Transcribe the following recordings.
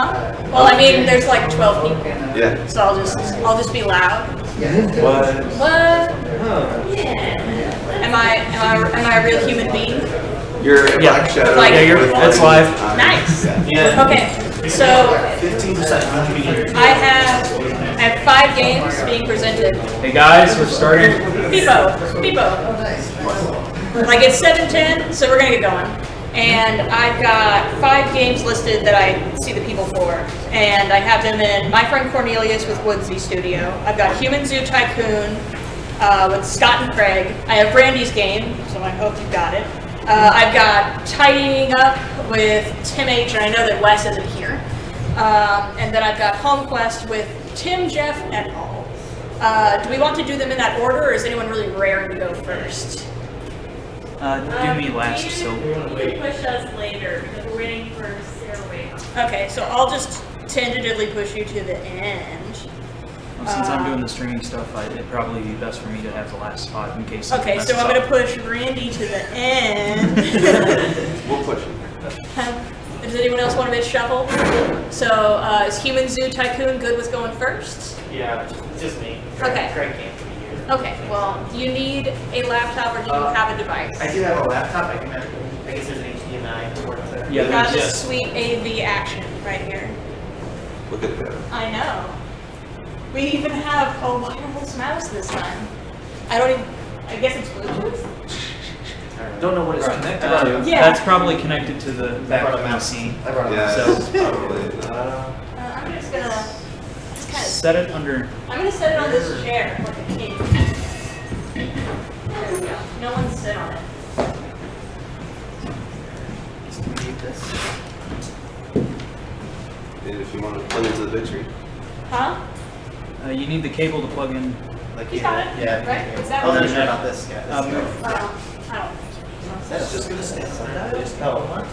Huh? Well, I mean, there's like 12 people. Yeah. So I'll just be loud. What? What? Yeah. Am I a real human being? You're a black shadow. Like, That's live. Nice. Yeah. Okay. So 15%. I have 5 games being presented. Hey guys, we're starting. Beepo. Like it's 7:10, so we're gonna get going. And I've got 5 games listed that I see the people for. And I have them in My Friend Cornelius with Woodsy Studio. I've got Human Zoo Tycoon with Scott and Craig. I have Brandy's game, so I hope you've got it. I've got Tidying Up with Tim H, and I know that Wes isn't here. And then I've got Home Quest with Tim, Jeff, et al. Do we want to do them in that order, or is anyone really raring to go first? Do me last, you so. can push us later because we're waiting for Sarah Wade. Okay, so I'll just tentatively push you to the end. Well, since I'm doing the streaming stuff, it'd probably be best for me to have the last spot in case. Okay, so I'm going to push Randy to the end. We'll push you. Does anyone else want to shuffle? So is Human Zoo Tycoon good with going first? Yeah, it's just me. Okay. Craig can't be here. Okay, well, do you need a laptop or do you have a device? I do have a laptop. I guess there's an HDMI port there. Yeah, You got there's- this sweet AV action right here. Look at that. I know. We even have a wireless mouse this time. I guess it's Bluetooth? Don't know what it's connected to. Yeah. That's probably connected to the back brought of a the mouse. PC. I brought a Yeah, mouse. it's probably. I'm just gonna kind of. Set it under. I'm gonna set it on this chair like a king. There we go. No one sit on it. Just need this. And if you want to plug into the victory. Huh? You need the cable to plug in. Like You got it? Yeah. Right? Is that Oh, what there's you not said? about this guy. Um, I don't. That's just gonna stand on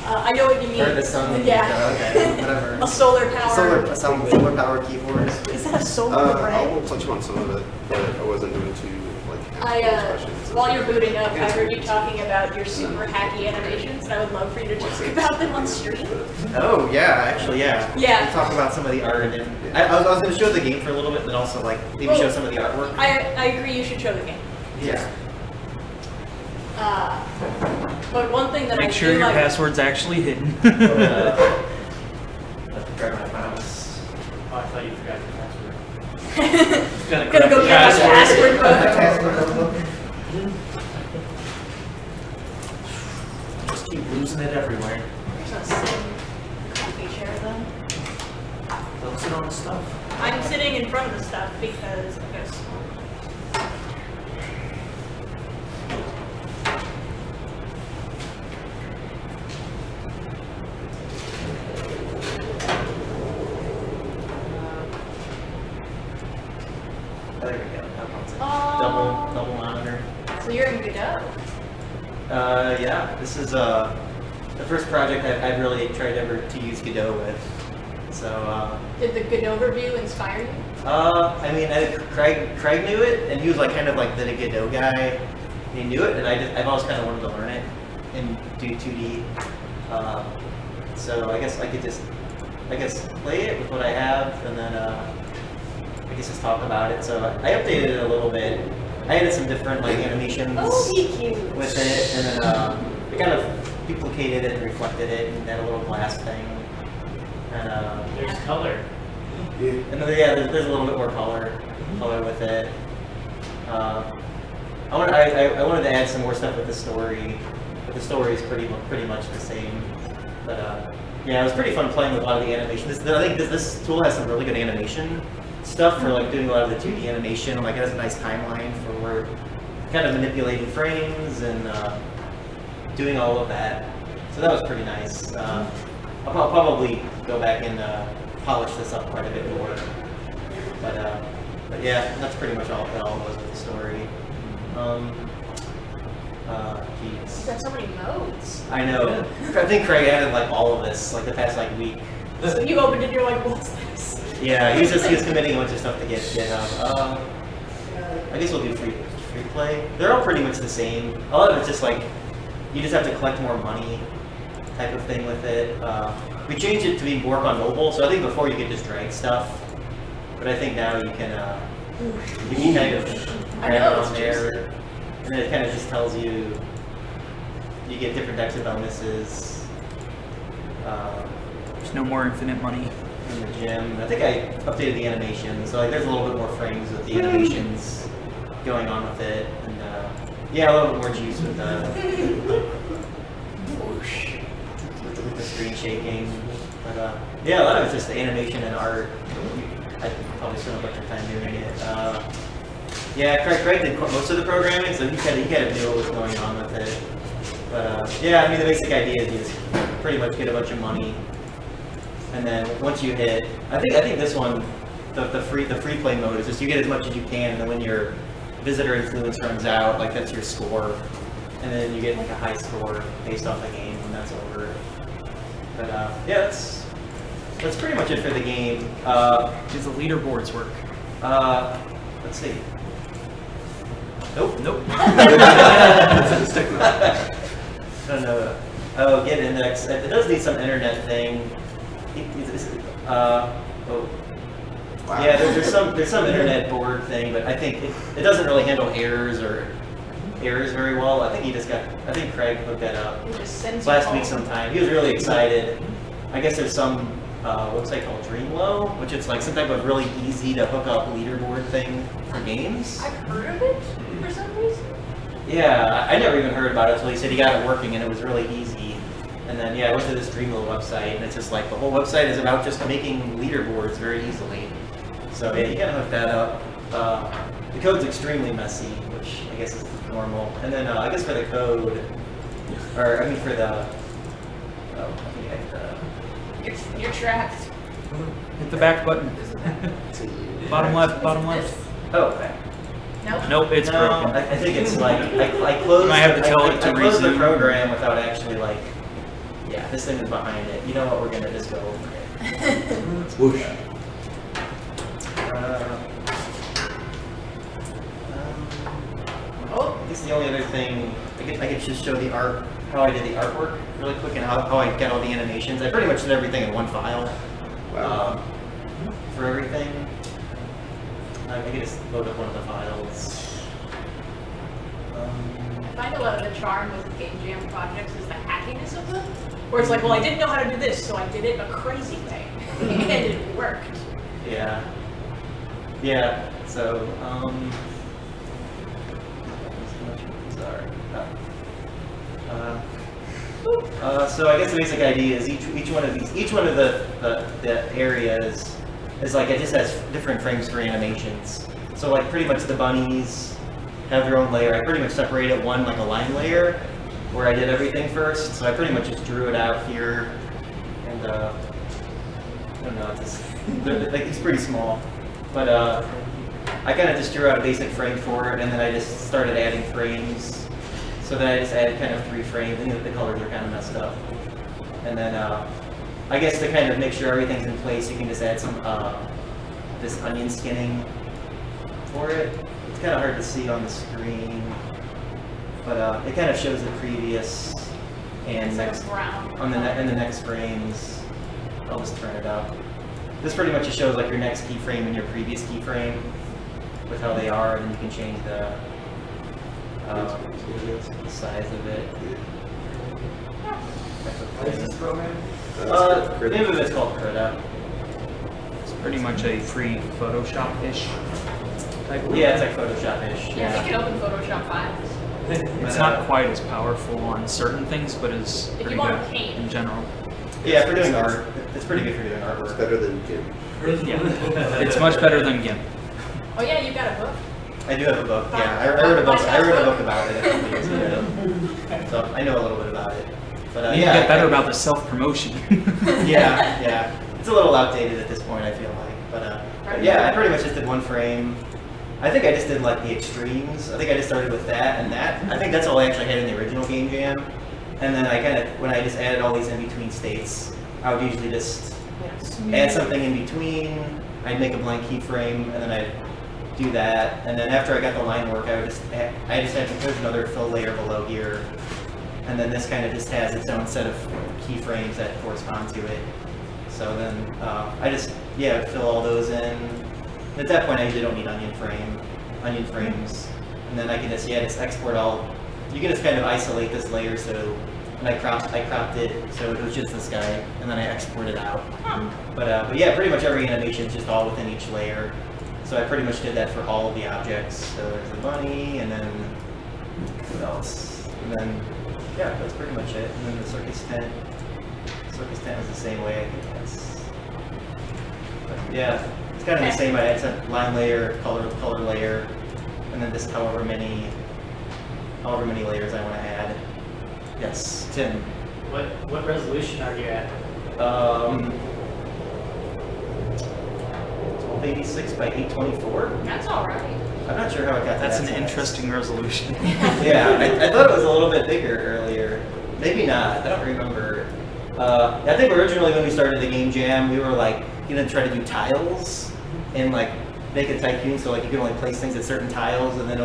Oh, I know what you mean. Heard the sound. Yeah. Okay, whatever. A solar power. Solar power keyboard. Is that a solar I array? will touch on some of it, but I wasn't doing too like. questions. While you're booting up, I heard you talking about your super hacky animations, and I would love for you to talk about them on stream. Oh yeah, actually yeah. Yeah. We'll talk about some of the art and I was going to show the game for a little bit, then also like maybe show some of the artwork. I agree you should show the game. Yeah. But one thing that I Make sure do your like, password's actually hidden. Let's grab my mouse. Oh, I thought you forgot your password. gonna go get my password book. Just keep losing it everywhere. There's a sitting coffee chair though. Don't sit on the stuff. I'm sitting in front of the stuff because I guess. There we go. Double monitor. So you're in Godot. Yeah. This is the first project I've really tried ever to use Godot with. So. Did the Godot review inspire you? I mean, Craig knew it, and he was like kind of like the Godot guy. He knew it, and I've always kind of wanted to learn it and do 2D. So I guess I could just, play it with what I have, and then I guess just talk about it. So I updated it a little bit. I added some different like animations Oh, be cute. with it, and then we kind of duplicated it and reflected it, and had a little glass thing. And There's color. and then, yeah, there's a little bit more color with it. I wanted to add some more stuff with the story, but the story is pretty much the same. But yeah, it was pretty fun playing with a lot of the animation. I think this tool has some really good animation stuff for like doing a lot of the 2D animation. Like it has a nice timeline for where kind of manipulating frames and doing all of that. So that was pretty nice. I'll probably go back and polish this up quite a bit more. But yeah, that's pretty much all it was with the story. Geez. You've got so many modes. I know. I think Craig added like all of this like the past like week. So you opened it and you're like, what's this? Yeah, he was committing a bunch of stuff to GitHub. I guess we'll do free play. They're all pretty much the same. A lot of it's just like you just have to collect more money type of thing with it. we changed it to be work on mobile. So I think before you could just drag stuff, but I think now you can kind of grab it on there, and then it kind of just tells you get different types of bonuses. There's no more infinite money. In the gym. I think I updated the animation, so like there's a little bit more frames with the animations going on with it, and yeah, a little bit more juice with the screen shaking. But yeah, a lot of it's just the animation and art. I probably spent a bunch of time doing it. Yeah, Craig did most of the programming, so he kind of knew what was going on with it. But yeah, I mean the basic idea is you just pretty much get a bunch of money. And then once you hit, I think this one, the free play mode is just you get as much as you can, and then when your visitor influence runs out, like that's your score, and then you get like a high score based off the game when that's over. But yeah, that's pretty much it for the game. Does the leaderboards work? Let's see. Nope. don't know. Oh, get index. It does need some internet thing. Wow. Yeah, there's some internet board thing, but I think it doesn't really handle errors very well. I think Craig hooked that up It just sends last you week sometime. He was really excited. I guess there's some website called Dreamlow, which it's like some type of really easy to hook up leaderboard thing for games. I've heard of it for some reason. Yeah, I never even heard about it until he said he got it working and it was really easy. And then yeah, I went to this Dreamlow website and it's just like the whole website is about just making leaderboards very easily. So yeah, you gotta hook that up. The code's extremely messy, which I guess is normal. And then I guess for the code, or I mean for the, I think I You're trapped. Hit the back button. Bottom left. oh, okay. Nope. Nope, it's No, broken. I think it's like I closed. You might have to tell it to I closed the resume. program without actually like. Yeah, this thing is behind it. You know what? We're gonna just go over it. Whoosh. Oh, I guess the only other thing I could just show the art, how I did the artwork really quick, and how I got all the animations. I pretty much did everything in one file. Wow. For everything. I could just load up one of the files. I find a lot of the charm with GameJam projects is the hackiness of them. Where it's like, well, I didn't know how to do this, so I did it a crazy way. And it worked. Yeah. Yeah. So, sorry. So I guess the basic idea is each one of the areas is like it just has different frames for animations. So like pretty much the bunnies have their own layer. I pretty much separated one like a line layer where I did everything first. So I pretty much just drew it out here, and I don't know, it's pretty small, but I kind of just drew out a basic frame for it, and then I just started adding frames. So then I just added kind of 3 frames, and the colors are kind of messed up. And then I guess to kind of make sure everything's in place, you can just add some this onion skinning for it. It's kind of hard to see on the screen, but it kind of shows the previous and It's next like brown. in the next frames. I'll just turn it up. This pretty much just shows like your next keyframe and your previous keyframe with how they are, and then you can change the size of it. What is this program? The name of it's called Crota. It's pretty much a free Photoshop-ish type of Yeah, it's like Photoshop-ish. Yeah, you can open Photoshop files. It's not quite as powerful on certain things, but is If pretty you want good paint. in general. Yeah, for doing art, it's pretty good for doing It's artwork. better than Gim. Yeah, it's much better than GIMP. Oh yeah, you got a book. I do have a book. Yeah, I wrote a book. I wrote a book about it a couple years ago, so I know a little bit about it. But You need yeah, to get better about the self-promotion. Yeah. It's a little outdated at this point, I feel like. But yeah, I pretty much just did one frame. I think I just did like the extremes. I think I just started with that and that. I think that's all I actually had in the original GameJam. And then I kind of, when I just added all these in-between states, I would usually just add something in between. I'd make a blank keyframe, and then I'd do that. And then after I got the line work, I just had to put another fill layer below here. And then this kind of just has its own set of keyframes that correspond to it. So then I just fill all those in. At that point, I usually don't need onion frames, and then I can just export all. You can just kind of isolate this layer. So and I cropped it so it was just this guy, and then I export it out. But yeah, pretty much every animation is just all within each layer. So I pretty much did that for all of the objects. So there's the bunny, and then what else? And then yeah, that's pretty much it. And then the circus tent. Circus tent is the same way. I think that's. But yeah, it's kind of the same. It's a line layer, color layer, and then just however many layers I want to add. Yes, Tim. What resolution are you at? 1286 by 824. That's all right. I'm not sure how it got That's that an size. interesting resolution. Yeah, I thought it was a little bit bigger earlier. Maybe not. I don't remember. I think originally when we started the GameJam, we were like gonna try to do tiles and like make a tycoon, so like you could only place things at certain tiles, and then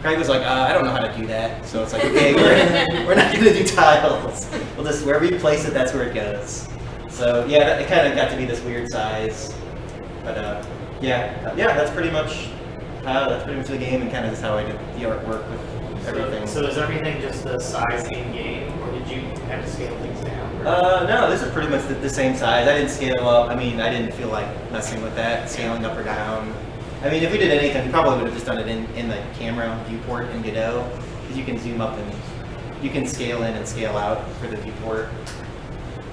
Craig was like, I don't know how to do that. So it's like, okay, we're not gonna do tiles. We'll just wherever you place it, that's where it goes. So yeah, it kind of got to be this weird size. But yeah, that's pretty much the game, and kind of just how I did the artwork with everything. So is everything just the size in game, or did you have to scale things down? No, this is pretty much the same size. I didn't scale up. I mean, I didn't feel like messing with that, scaling up or down. I mean, if we did anything, we probably would have just done it in the camera viewport in Godot, because you can zoom up and you can scale in and scale out for the viewport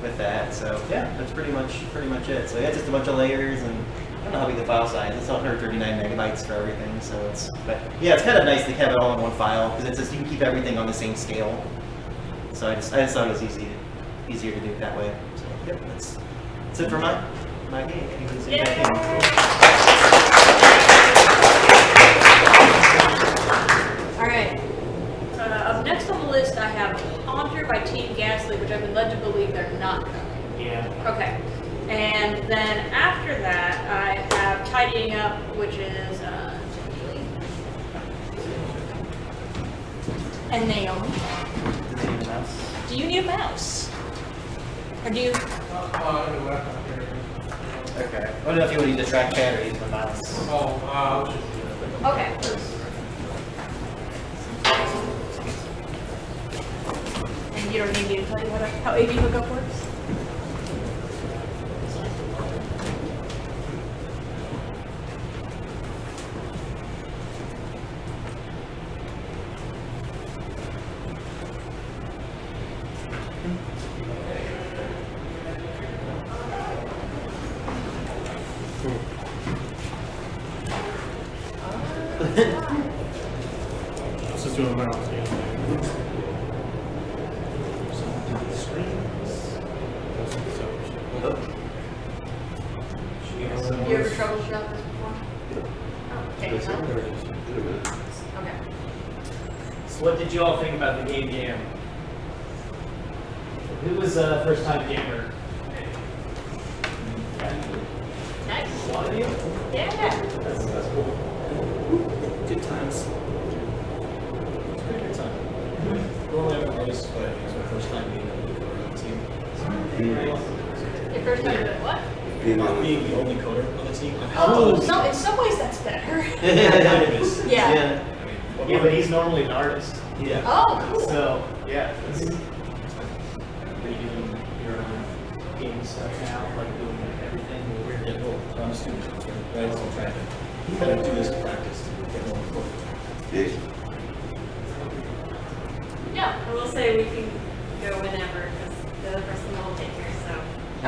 with that. So yeah, that's pretty much it. So yeah, just a bunch of layers, and I don't know how big the file size. It's 139 megabytes for everything. So but yeah, it's kind of nice to have it all in one file, because it's just you can keep everything on the same scale. So I just thought it was easier to do it that way. So yep, that's it for my game. All right. Up next on the list, I have Haunter by Team Ghastly, which I've been led to believe they're not coming. Yeah. Okay. And then after that, I have Tidying Up, which is and Naomi. Do you need a mouse? Or do you? Okay. I don't know if you would need to track batteries with a mouse. Okay. And you don't need me to tell you how AV hookup works? Let's just do a mouse. You ever troubleshot this before? Oh, can you help? Okay. So what did you all think about the GameJam? Who was a first-time gamer? Nice. A lot of you? Yeah. That's cool. Good times. It's a pretty good time. Normally I'm an artist, but it's my first time being able to coder on the team. Your first time doing what? Being the only coder on the team. Oh, so in some ways that's better. Yeah. Yeah, but he's normally an artist. Yeah. Oh, cool. So, yeah. Are you doing your own game stuff now? Like doing everything? Yeah, well, I'm a student, right? So I'm trying to kind of do this in practice to get more important. Yeah, I will say we can go whenever because the other person will take here, so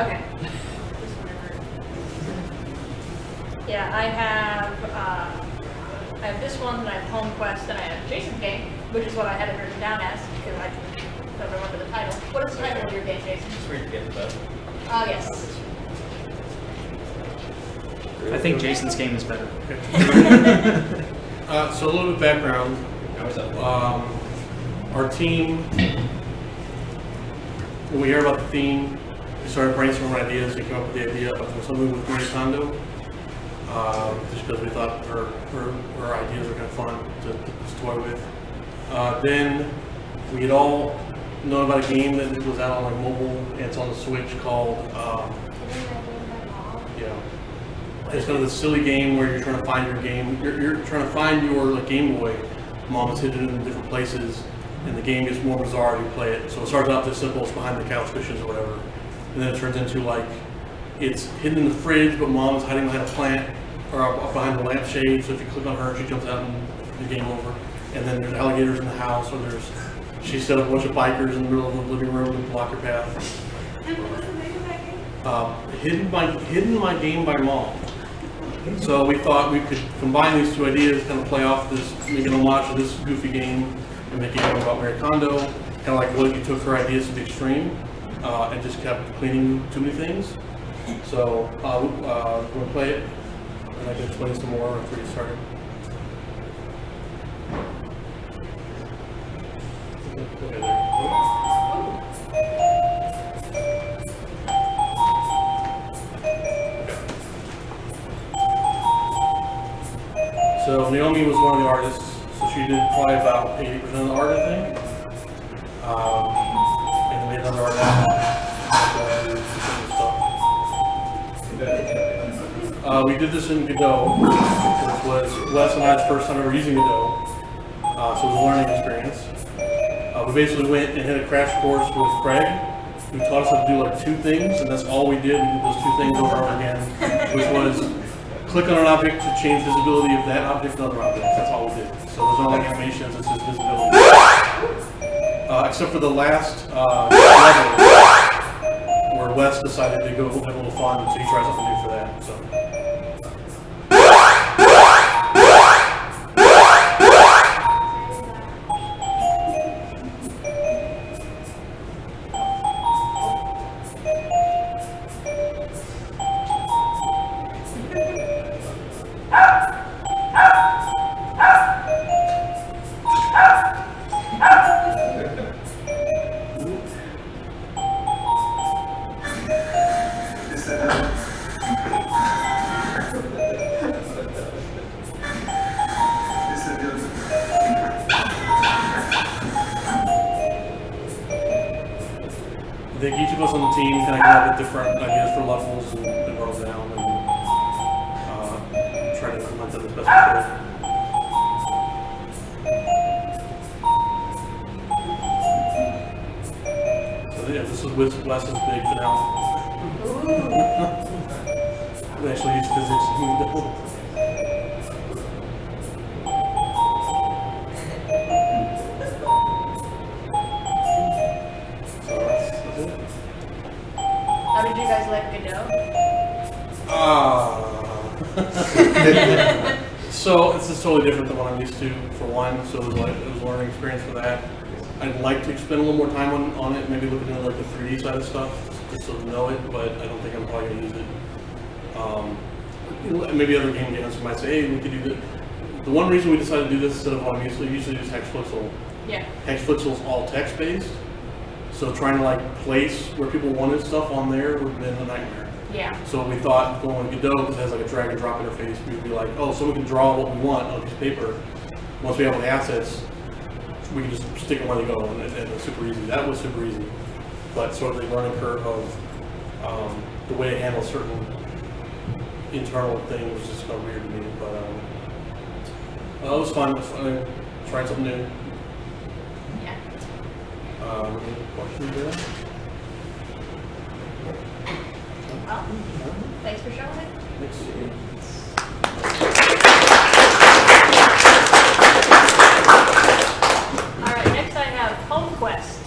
Okay. just whenever. Yeah, I have this one, and I have Home Quest, and I have Jason's game, which is what I had it written down as, because I don't remember the title. What is the title of your game, Jason? Just ready to get the best. Yes. I think Jason's game is better. So a little bit of background. How is that? Our team, when we heard about the theme, we started brainstorming ideas. We came up with the idea of something with Marie Kondo, just because we thought her ideas were kind of fun to toy with. Then we had all know about a game that was out on like mobile and it's on the Switch called yeah. It's kind of this silly game where you're trying to find your game. You're trying to find your like Game Boy. Mom has hidden it in different places, and the game gets more bizarre as you play it. So it starts out as simple as behind the couch cushions or whatever, and then it turns into like it's hidden in the fridge, but Mom is hiding behind a plant or up behind the lampshade. So if you click on her, she jumps out and the game over. And then there's alligators in the house, or she set up a bunch of bikers in the middle of the living room to block her path. And what was the name of that game? Hidden my game by Mom. So we thought we could combine these two ideas, kind of play off this, make an homage to this goofy game, and make a game about Marie Kondo. Kind of like what if you took her ideas to the extreme and just kept cleaning too many things. So we're going to play it, and I can explain some more after we get started. Okay, there. So Naomi was one of the artists, so she did probably about 80% of the art, I think. And then we had another artist stuff. We did this in Godot, which was Wes and I's first time ever using Godot, so it was a learning experience. We basically went and had a crash course with Craig, who taught us how to do like two things, and that's all we did. We did those two things over and over again, which was click on an object to change visibility of that object to other objects. That's all we did. So there's no like animations, it's just visibility. Except for the last level, where Wes decided to go have a little fun, so he tried something new for that. So. I think each of us on the team kind of came up with different ideas for levels and wrote them down and try to implement them as best we could. So yeah, this is Wes's big finale. We actually use physics in Godot. How did you guys like Godot? So it's just totally different than what I'm used to, for one. So it was a learning experience for that. I'd like to spend a little more time on it, maybe looking at like the 3D side of stuff, just to know it, but I don't think I'm probably going to use it. Maybe other game jams might say, hey, we could do this. The one reason we decided to do this instead of what I'm usually use Hexflixel. Yeah. Hexflixel is all text-based, so trying to like place where people wanted stuff on there would have been a nightmare. Yeah. So we thought going with Godot, because it has like a drag and drop interface, we'd be like, oh, so we can draw what we want on a piece of paper. Once we have all the assets, we can just stick them where they go, and it's super easy. That was super easy, but sort of the learning curve of the way to handle certain internal things was just kind of weird to me. But it was fun. It was fun. Trying something new. Yeah. Any questions there? Well, thanks for showing it. Thanks. Home Quest.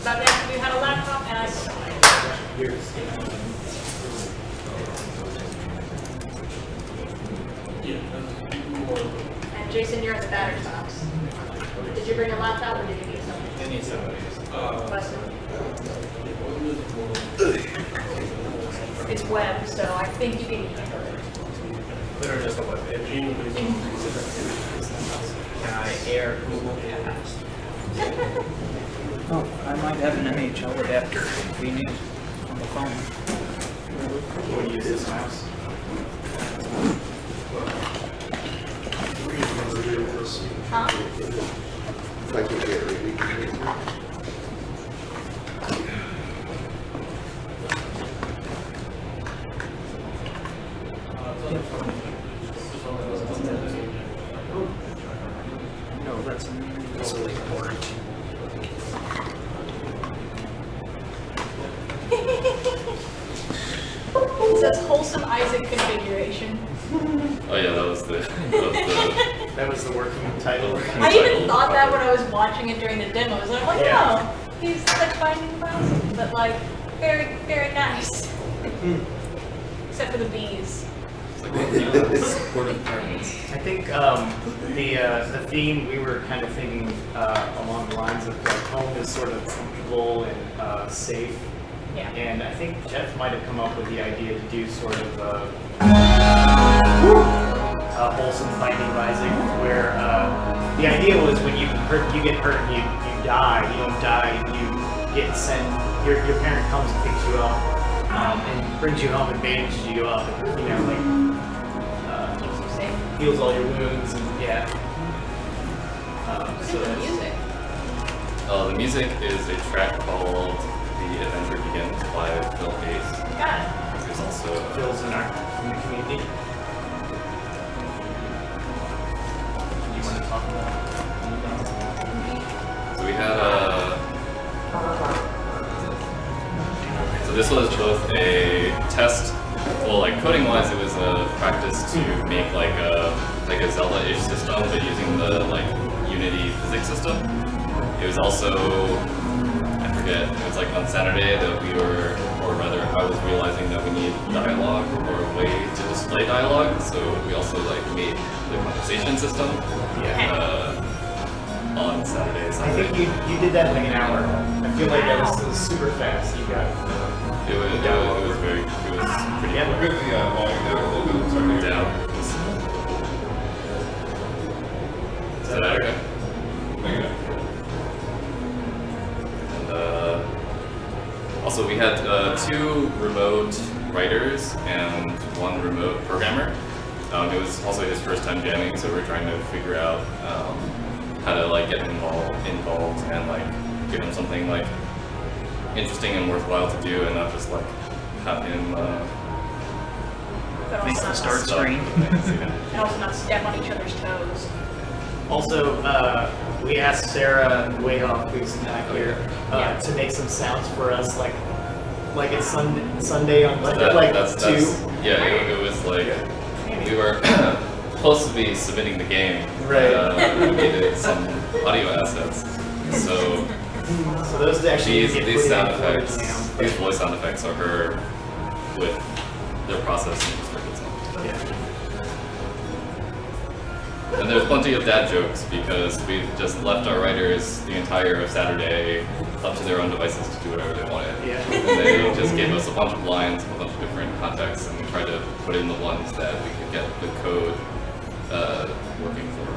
About to ask if you had a laptop, and I saw it. And Jason, you're at the batter's box. Did you bring a laptop, or did you need something? I need somebody. It's web, so I think you can handle it. Literally just a web page. Can I air Google Cast? Oh, I might have an NHL adapter if we need on the phone. Will you use this mouse? Huh? I can get it. We can get it. No, that's really important. It says wholesome Isaac configuration. Oh yeah, that was the That was the working title. I even thought that when I was watching it during the demos. I'm like, Yeah. no, he's like finding clouds, but like very, very nice. Except for the bees. supportive parents. I think the theme we were kind of thinking along the lines of like home is sort of comfortable and safe. Yeah. And I think Jeff might have come up with the idea to do sort of a wholesome Binding Rising, where the idea was when you get hurt and you die, you don't die, you get sent, your parent comes and picks you up and brings you home and bandages you up, and, you know, like Keeps you safe. heals all your wounds, and yeah. What's So the that's- music? The music is a track called The Adventure Begins by Phil Hayes. Got it. There's also Phil's in the community. You want to talk about? So we had so this was both a test, well, like coding wise it was a practice to make like a Zelda-ish system but using the like Unity physics system. It was also, I forget, it was like on Saturday that we were, or rather I was realizing that we need dialogue or a way to display dialogue, so we also like made the conversation system on Saturdays. I think you did that in like an hour. I feel like that was super fast. You got It was pretty Yeah. quick. With the volume down a little bit, sorry. Down. Is that okay? Okay. And also we had 2 remote writers and 1 remote programmer. It was also his first time jamming, so we're trying to figure out how to like get him involved and like give him something like interesting and worthwhile to do, and not just like have him But Make also the not, start screen. and also not step on each other's toes. Also, we asked Sarah Wayhoff, who's not here, to make some sounds for us, like it's Sunday on like that's 2. yeah, it was like we were supposed to be submitting the game, Right. but, we needed some audio assets, so So those actually get these put sound in for effects, Jam. these voice sound effects are her with their processing circuits. Yeah. And there's plenty of dad jokes because we've just left our writers the entire of Saturday up to their own devices to do whatever they wanted. Yeah. And they just gave us a bunch of lines, a bunch of different contexts, and we tried to put in the ones that we could get the code working for.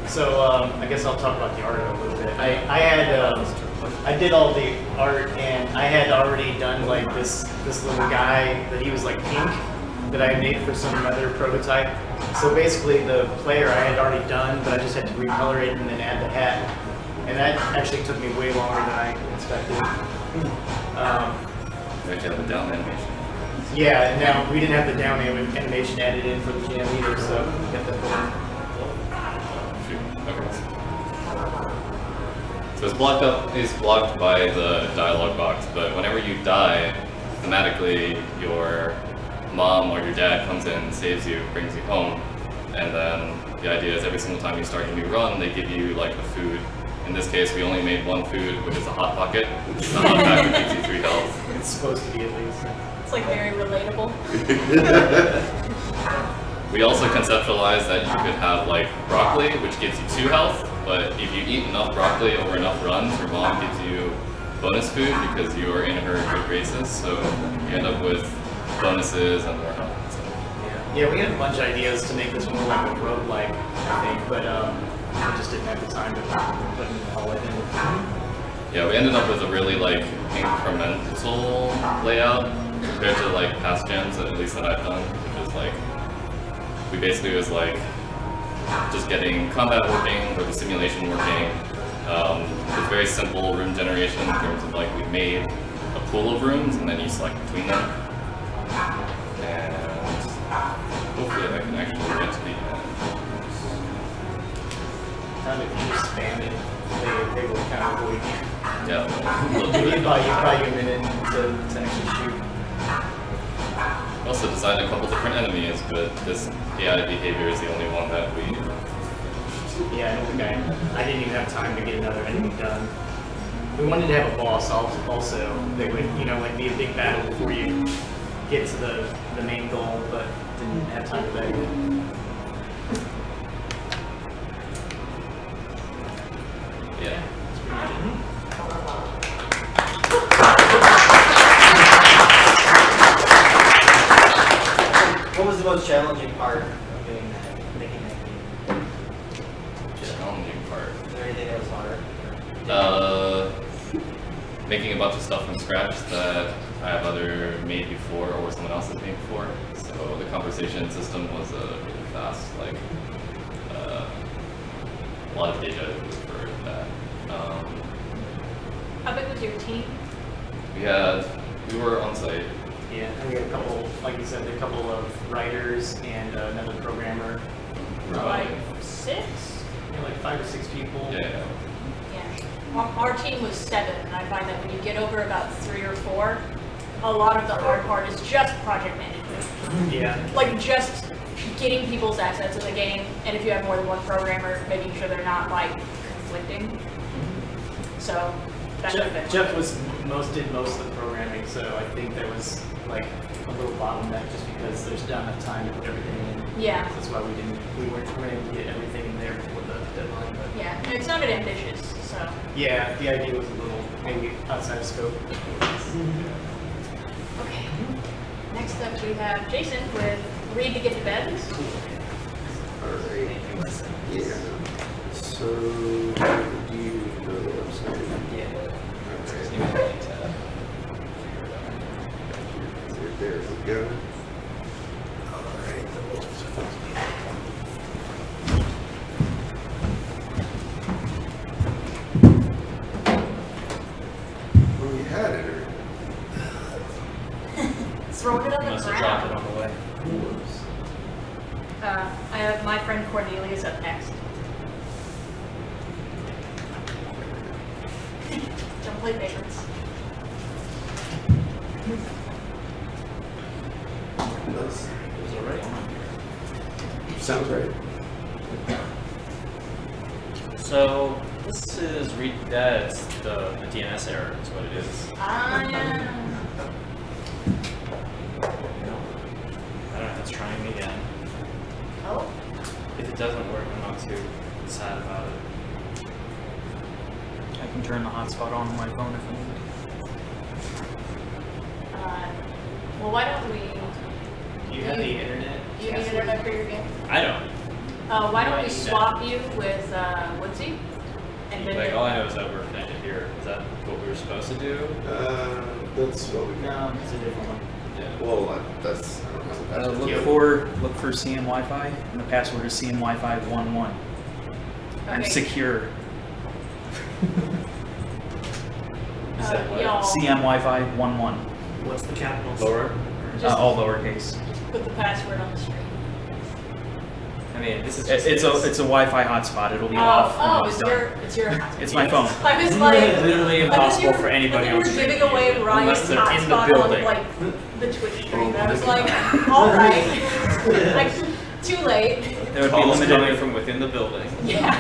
So I guess I'll talk about the art a little bit. I did all the art, and I had already done like this little guy that he was like pink that I made for some other prototype. So basically the player I had already done, but I just had to recolor it and then add the hat. And that actually took me way longer than I expected. We actually have a down animation. Yeah, and now we didn't have the down animation added in for the jam either, so we got that going. Okay. So it's blocked by the dialogue box, but whenever you die, thematically your mom or your dad comes in, saves you, brings you home, and then the idea is every single time you start a new run, they give you like a food. In this case, we only made 1 food, which is a Hot Pocket. The Hot Pocket gives you 3 health. It's supposed to be at least. It's like very relatable. We also conceptualized that you could have like broccoli, which gives you 2 health, but if you eat enough broccoli over enough runs, your mom gives you bonus food because you are in her good graces, so you end up with bonuses and more health. So. Yeah, we had a bunch of ideas to make this more like a roguelike, I think, but I just didn't have the time to put it all in. Yeah, we ended up with a really like incremental layout compared to like past jams, at least that I've done, which is like we basically was like just getting combat working or the simulation working. It's very simple room generation in terms of like we made a pool of rooms and then you select between them. And hopefully I can actually get to the end. If you just spam it, they will kind of avoid you. Yeah. It'll buy you a minute to actually shoot. We also designed a couple different enemies, but this AI behavior is the only one that we. Yeah, I don't think I didn't even have time to get another enemy done. We wanted to have a boss also that would, like be a big battle before you get to the main goal, but didn't have time for that yet. Yeah. What was the most challenging part of making that game? Challenging part. Is there anything that was hard? Making a bunch of stuff from scratch that I have either made before or someone else has made before. So the conversation system was really fast, like a lot of deja vu for that. How big was your team? We were on site. Yeah, and we had a couple, like you said, a couple of writers and another programmer. Like 6? Yeah, like 5 or 6 people. Yeah. Our team was 7, and I find that when you get over about 3 or 4, a lot of the hard part is just project management. Yeah. Like just getting people's assets in the game, and if you have more than one programmer, making sure they're not like conflicting. So that's Jeff did most of the programming, so I think there was like a little bottleneck just because there's not enough time to put everything in. Yeah. So that's why we weren't able to get everything in there before the deadline. But Yeah, and it sounded ambitious, so. yeah, the idea was a little maybe outside of scope. Okay. Next up we have Jason with Read to Get to Bed. Alright. Yeah. So, do you know the website? Yeah. Alright. There we go. Alright. Well, we had it already. Throwing it on the Must have dropped it ground. on the way. I have my friend Cornelius up next. Don't play favorites. That's All right. sounds right. So this is that's the DNS error is what it is. Ah, yeah. I don't know if it's trying again. Oh. If it doesn't work, I'm not too sad about it. I can turn the hotspot on my phone if I need. Well, why don't we? Do you have the internet? Do you need internet for your game? I don't. Why don't I we need swap you with Woodsy? And then Like all I know is that we're connected here. Is that what we were supposed to do? That's what we got. No, it's a different one. Yeah. Well, that's, I don't know. Look for CM Wi-Fi, and the password is CM Wi-Fi 11. I'm Okay. secure. Is that what? Y'all CM Wi-Fi 11. What's the capital? Lower? just All lowercase. put the password on the screen. I mean, this is It's just a Wi-Fi hotspot. It'll be off when it's done. It's your. It's my phone. I was like, literally impossible for anybody I on thought you were stream giving to away use it, Ryan's unless they're in the hotspot on building. like the Twitch stream. I was like, all right, like too late. There would be Calls coming limited. from within the building. Yeah.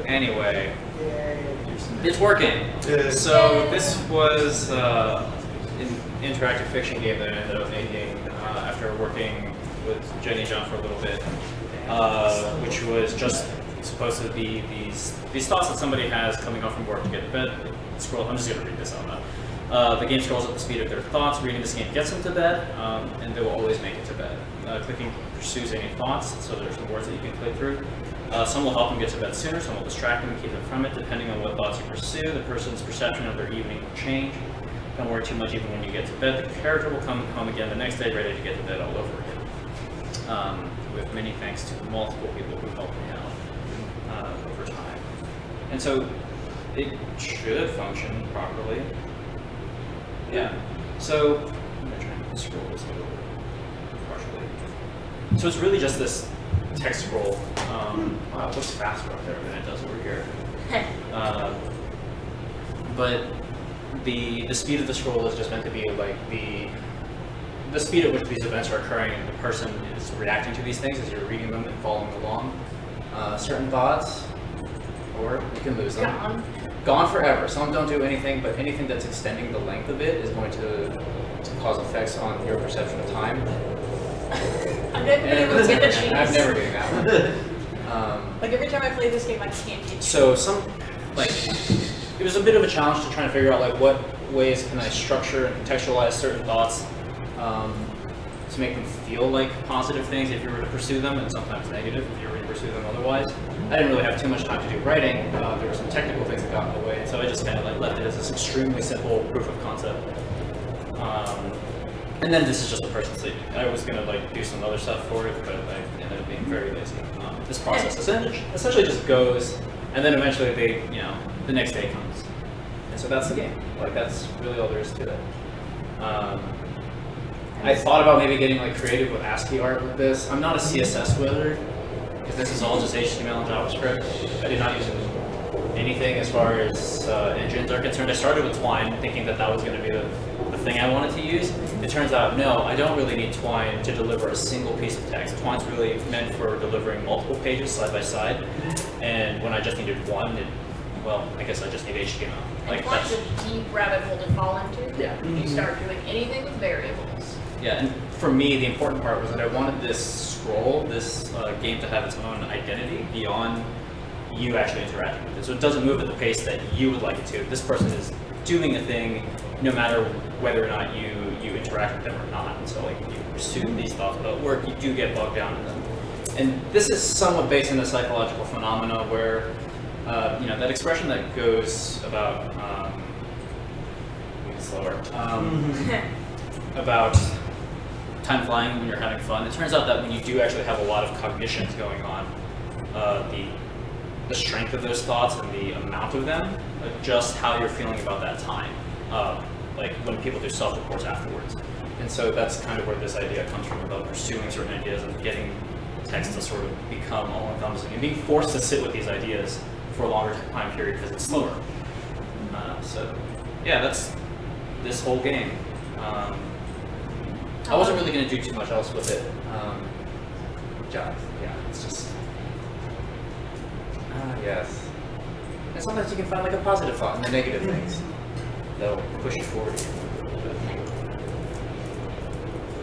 Anyway, it's working. Yeah. So this was an interactive fiction game that I ended up making after working with Jenny John for a little bit, which was just supposed to be these thoughts that somebody has coming home from work to get to bed. I'm just going to read this out loud. The game scrolls at the speed of their thoughts. Reading this game gets them to bed, and they will always make it to bed. Clicking pursues any thoughts, so there's some words that you can click through. Some will help them get to bed sooner, some will distract them and keep them from it. Depending on what thoughts you pursue, the person's perception of their evening will change. Don't worry too much even when you get to bed. The character will come home again the next day, ready to get to bed all over again. with many thanks to multiple people who helped me out over time. And so it should function properly. Yeah. So I'm gonna try and scroll this a little bit partially. So it's really just this text scroll. Wow, it looks faster up there than it does over here. But the speed of the scroll is just meant to be like the speed at which these events are occurring and the person is reacting to these things as you're reading them and following along. Certain thoughts, or you can lose them. Gone forever. Some don't do anything, but anything that's extending the length of it is going to cause effects on your perception of time. I'm never been able to get the cheese. I've never done that one. Like every time I play this game, I can't get cheese. So it was a bit of a challenge to try and figure out like what ways can I structure and contextualize certain thoughts to make them feel like positive things if you were to pursue them, and sometimes negative if you were to pursue them otherwise. I didn't really have too much time to do writing. There were some technical things that got in the way, and so I just kind of like left it as this extremely simple proof of concept. And then this is just a person's lead. I was gonna like do some other stuff for it, but I ended up being very lazy. This process essentially just goes, and then eventually the next day comes. And so that's the game. Like that's really all there is to it. I thought about maybe getting like creative with ASCII art with this. I'm not a CSS wizard, because this is all just HTML and JavaScript. I did not use anything as far as engines are concerned. I started with Twine, thinking that was going to be the thing I wanted to use. It turns out, no, I don't really need Twine to deliver a single piece of text. Twine's really meant for delivering multiple pages side by side, and when I just needed one, I guess I just need HTML. Like Twine's a deep rabbit hole to fall into. Yeah. You start doing anything with variables. Yeah, and for me, the important part was that I wanted this scroll, this game to have its own identity beyond you actually interacting with it. So it doesn't move at the pace that you would like it to. This person is doing a thing no matter whether or not you interact with them or not. And so like you pursue these thoughts about work, you do get bogged down in them. And this is somewhat based in a psychological phenomena where, that expression that goes about, slower, about time flying when you're having fun. It turns out that when you do actually have a lot of cognitions going on, the strength of those thoughts and the amount of them adjust how you're feeling about that time. Like when people do self-reports afterwards. And so that's kind of where this idea comes from about pursuing certain ideas and getting text to sort of become all-encompassing and being forced to sit with these ideas for a longer time period because it's slower. So yeah, that's this whole game. I wasn't really going to do too much else with it. Yeah, it's just, yes. And sometimes you can find like a positive thought in the negative things that'll push you forward.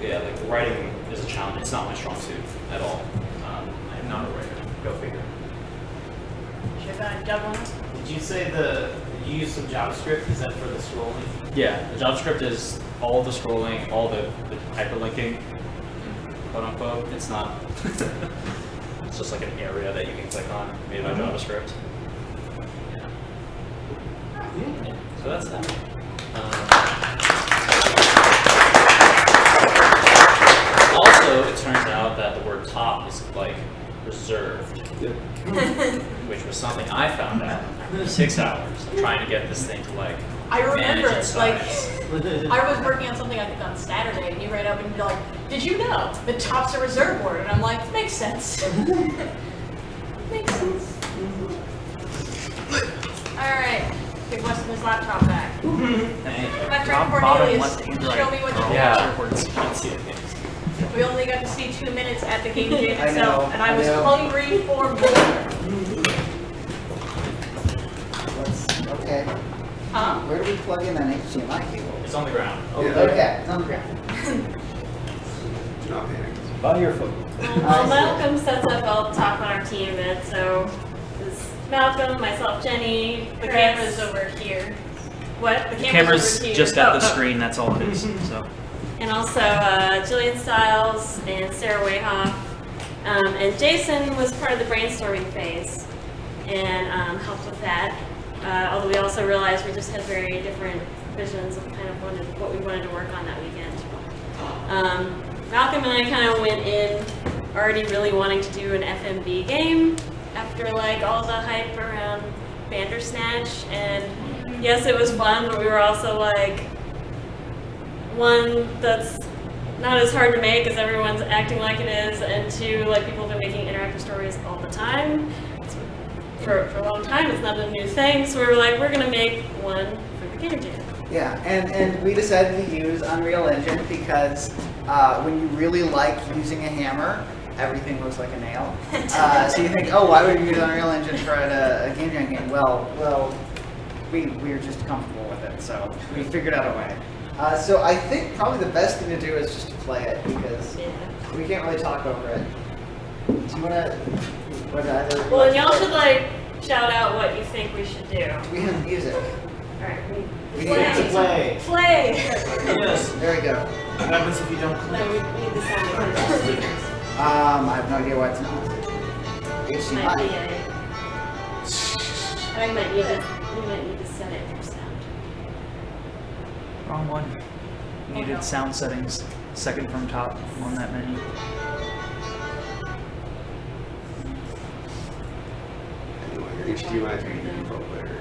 Yeah, like writing is a challenge. It's not my strong suit at all. I'm not a writer. Go figure. Should I jump on it? Did you say you use some JavaScript? Is that for the scrolling? Yeah, the JavaScript is all the scrolling, all the hyperlinking, quote unquote. It's not. It's just like an area that you can click on made by JavaScript. Yeah. So that's that. Also, it turns out that the word top is like reserved, which was something I found out in 6 hours of trying to get this thing to like. I remember manage its like size. I was working on something I think on Saturday, and you ran up and you're like, "Did you know the top's a reserve word?" And I'm like, "Makes sense." Makes sense. All right, give Weston's laptop back. My friend Cornelius, show me what you got. Yeah. We only got to see 2 minutes at the GameJam I itself, know, and I was I know. hungry for more. Okay. Huh? Where do we plug in an HDMI cable? It's on the ground. Okay, it's on the ground. Do not panic. By your foot. While Malcolm sets up, I'll talk on our team a bit. So, this is Malcolm, myself, Jenny, The Chris. camera's over here. What? The Camera's over here. just at the Oh, oh. screen, that's all it is. So And also Jillian Stiles and Sarah Wayhoff. And Jason was part of the brainstorming phase and helped with that. Although we also realized we just had very different visions of kind of what we wanted to work on that weekend. Malcolm and I kind of went in already really wanting to do an FMV game after like all the hype around Bandersnatch, and yes, it was fun, but we were also like, one, that's not as hard to make as everyone's acting like it is, and two, like people have been making interactive stories all the time. For a long time, it's not a new thing, so we were like, we're gonna make one for the GameJam. Yeah, and we decided to use Unreal Engine because when you really like using a hammer, everything looks like a nail. So you think, oh, why would we use Unreal Engine for a GameJam game? Well, we were just comfortable with it, so we figured out a way. So I think probably the best thing to do is just to play it because we can't really talk over it. Do you want to? Well, and y'all should like shout out what you think we should do. Do we have music? All right, We need to Play. play. Yes. There we go. What happens if you don't No, click? we need the sound of the speakers. I have no idea why it's not. Might be HDMI. we might need to set it for sound. Wrong one. Needed sound settings, second from top on that menu. Your HDMI to your default player.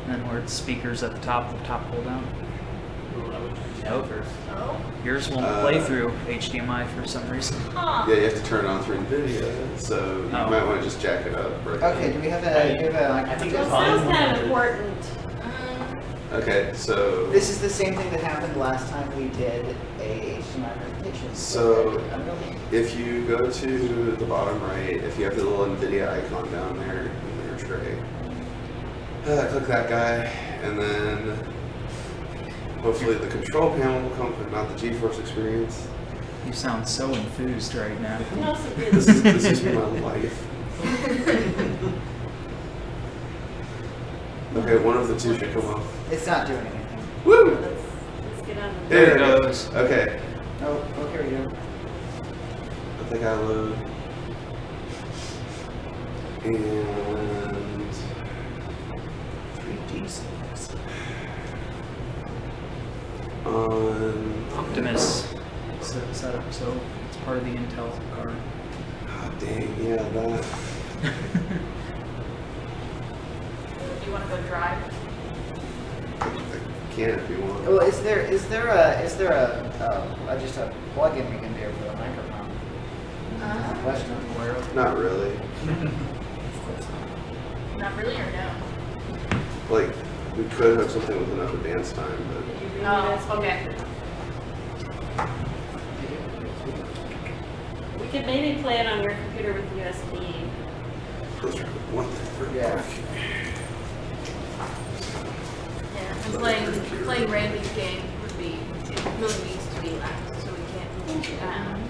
And then where it's speakers at the top pull down. Nope. Yours won't play through HDMI for some reason. Yeah, you have to turn it on through NVIDIA, so you might want to just jack it up. Right Okay, do we have a I think Well, it's it sounds fine. kind of important. Okay, so This is the same thing that happened last time we did a HDMI presentation. So, if you go to the bottom right, if you have the little NVIDIA icon down there in your tray, click that guy, and then hopefully the control panel will come, but not the GeForce experience. You sound so enthused right now. This is my life. Okay, one of the two should come off. It's not doing anything. Woo! Let's get on the There it goes. Okay. Oh, here we go. I think I load. And 3D settings. On Optimus set up, so it's part of the Intel card. Oh, dang, yeah, that. Do you want to go drive? I can if you want. Well, is there just a plug-in we can do for the microphone? Question. Not really. Not really, or no? Like, we could have something with enough advance time, but. Oh, okay. We could maybe play it on your computer with USB. Let's try one thing real Yeah. quick. Yeah, and playing Randy's game would be, it really needs to be loud, so we can't move it down.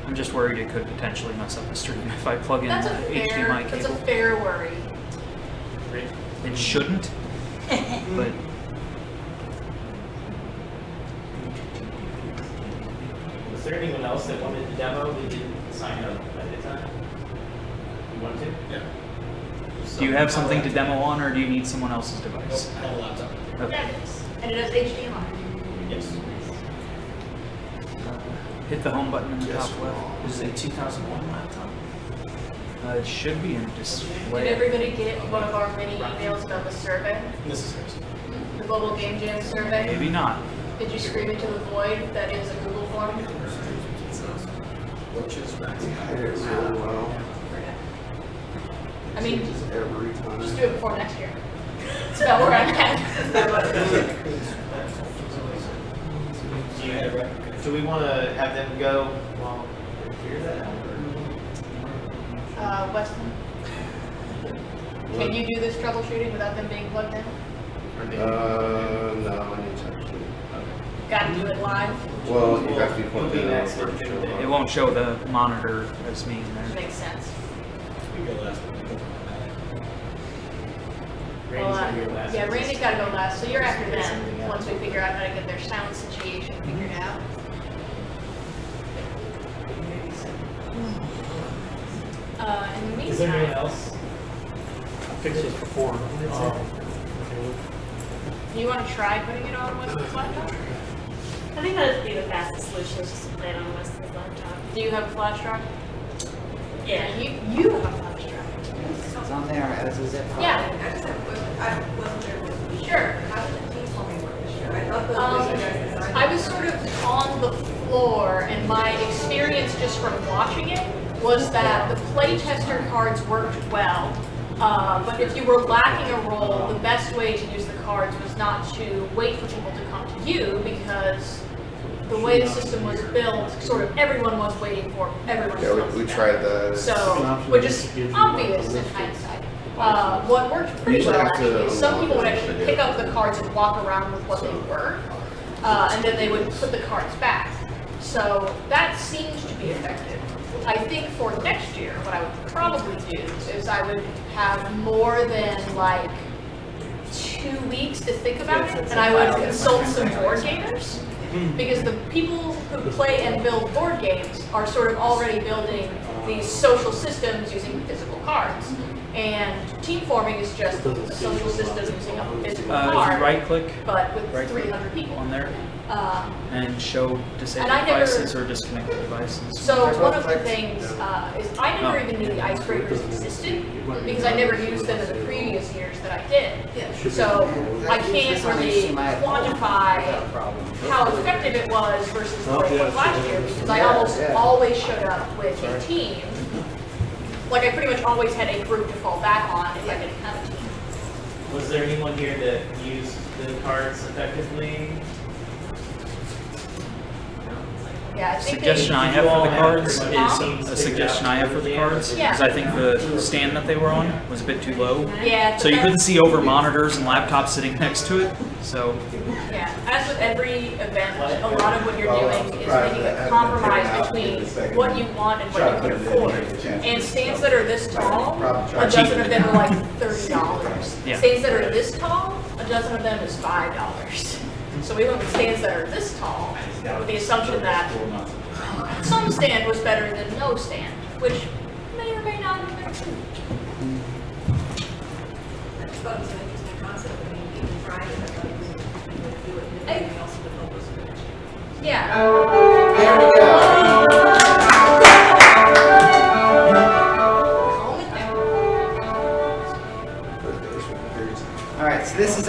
I'm just worried it could potentially mess up the stream if I plug in That's the a fair, HDMI that's a cable. fair worry. It shouldn't, but Was there anyone else that wanted to demo that didn't sign up at the time? You want to? Yeah. do you have something to demo on, or do you need someone else's device? I have a laptop. Okay. And it has HDMI. Yes. Hit the home button in the Yes. top left. This is a 2001 laptop. It should be in Did display. everybody get one of our mini emails about the survey? This is hers. The Global Game Jam survey? Maybe not. Did you scream into the void that is a Google form? Which is back to I did it really well. I mean, Just every time. just do it before next year. That's about where I'm at. Do we want to have them go while we figure that out? Weston, can you do this troubleshooting without them being plugged in? No, I need to actually. Gotta do it live, Well, you have to be plugged We'll in. be or next it'll to show the- up. It won't show the monitor as being there. makes sense. We go last one. Randy's gonna go last. Yeah, Randy's gotta go last, so you're after them, once we figure out how to get their sound situation figured out. In the Is there anyone meantime, else? Fix this before. do you wanna try putting it on Weston's laptop? I think that would be the fastest solution, is just to play it on Wesley's laptop. Do you have a flash drive? Yeah. You have a flash drive. It's on there as a zip file. Yeah. I just have a question. I wasn't there with the Sure. How did the team forming work this year? I thought the you guys designed I was sort of on the floor, and my experience just from watching it was that the playtester cards worked well. But if you were lacking a role, the best way to use the cards was not to wait for people to come to you, because the way the system was built, sort of everyone was waiting for everyone to come Yeah, to we them. tried that. So, which is obvious in hindsight. What worked pretty Usually well have to actually is some people would unlock actually it. pick up the cards and walk around with what they were, and then they would put the cards back. So that seemed to be effective. I think for next year, what I would probably do is I would have more than like 2 weeks to think about it, and I would consult some board gamers, because the people who play and build board games are sort of already building these social systems using physical cards. And team forming is just a social system using a physical You card, right-click but with right click 300 people. on there Uh, and show disabled And I never- devices or disconnected devices. So one of the things is I never even knew the icebreakers existed, because I never used them in the previous years that I did. So I can't really quantify how effective it was versus what it was last year, because I almost always showed up with a team. Like I pretty much always had a group to fall back on if I didn't have a team. Was there anyone here that used the cards effectively? Yeah, I think Suggestion I have for the cards Huh? is a suggestion I have for the cards Yeah. is I think the stand that they were on was a bit too low. Yeah, So you but couldn't see over monitors and laptops sitting next to it. So yeah, as with every event, a lot of what you're doing is making a compromise between what you want and what you can afford. And stands that are this tall, a dozen of them are like $30. Yeah. Stands that are this tall, a dozen of them is $5. So we went with stands that are this tall, with the assumption that some stand was better than no stand, which may or may not have been true. I just thought it was an interesting concept. I mean, even trying it, I thought it was would do it, and anything else would help us finish. Yeah. There we go. All right, so this is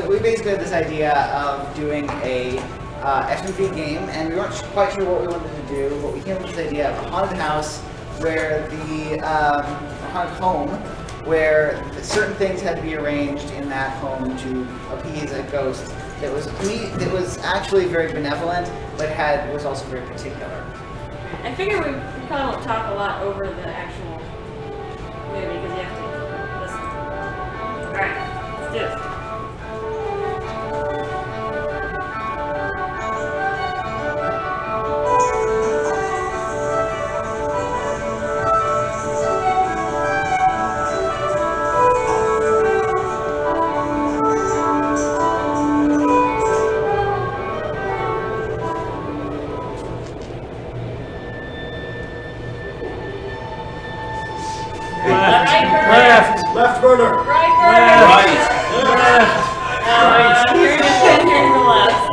we basically had this idea of doing a FMV game, and we weren't quite sure what we wanted to do, but we came up with this idea of a haunted house where a haunted home where certain things had to be arranged in that home to appease a ghost that was actually very benevolent, but was also very particular. I figure we probably won't talk a lot over the actual movie because you have to listen. Alright, let's do it. Left burner. Right. Here's the left.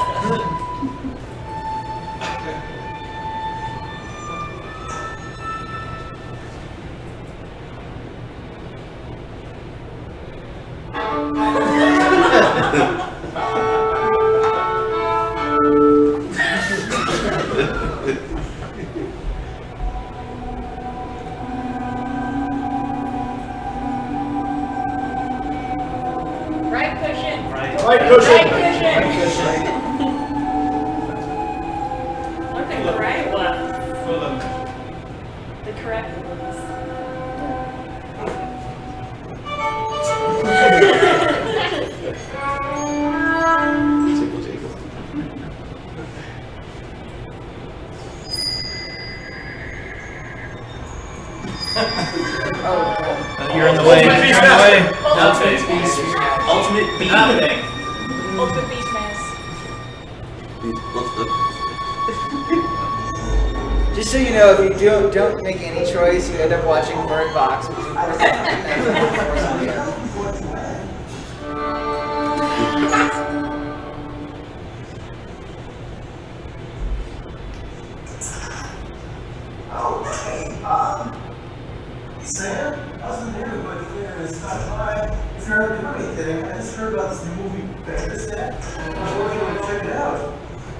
Right cushion. Right cushion. Right cushion. I think the right one. The correct ones. you're in the way. You're in the way. Ultimate beam thing. Ultimate Beast Mass. Just so you know, if you don't make any choice, you end up watching Bird Box, which is of course Sam. How's the neighborhood here? It's not by. If you're not doing anything, I just heard about this new movie, Bandersnatch. I was wondering if you want to check it out.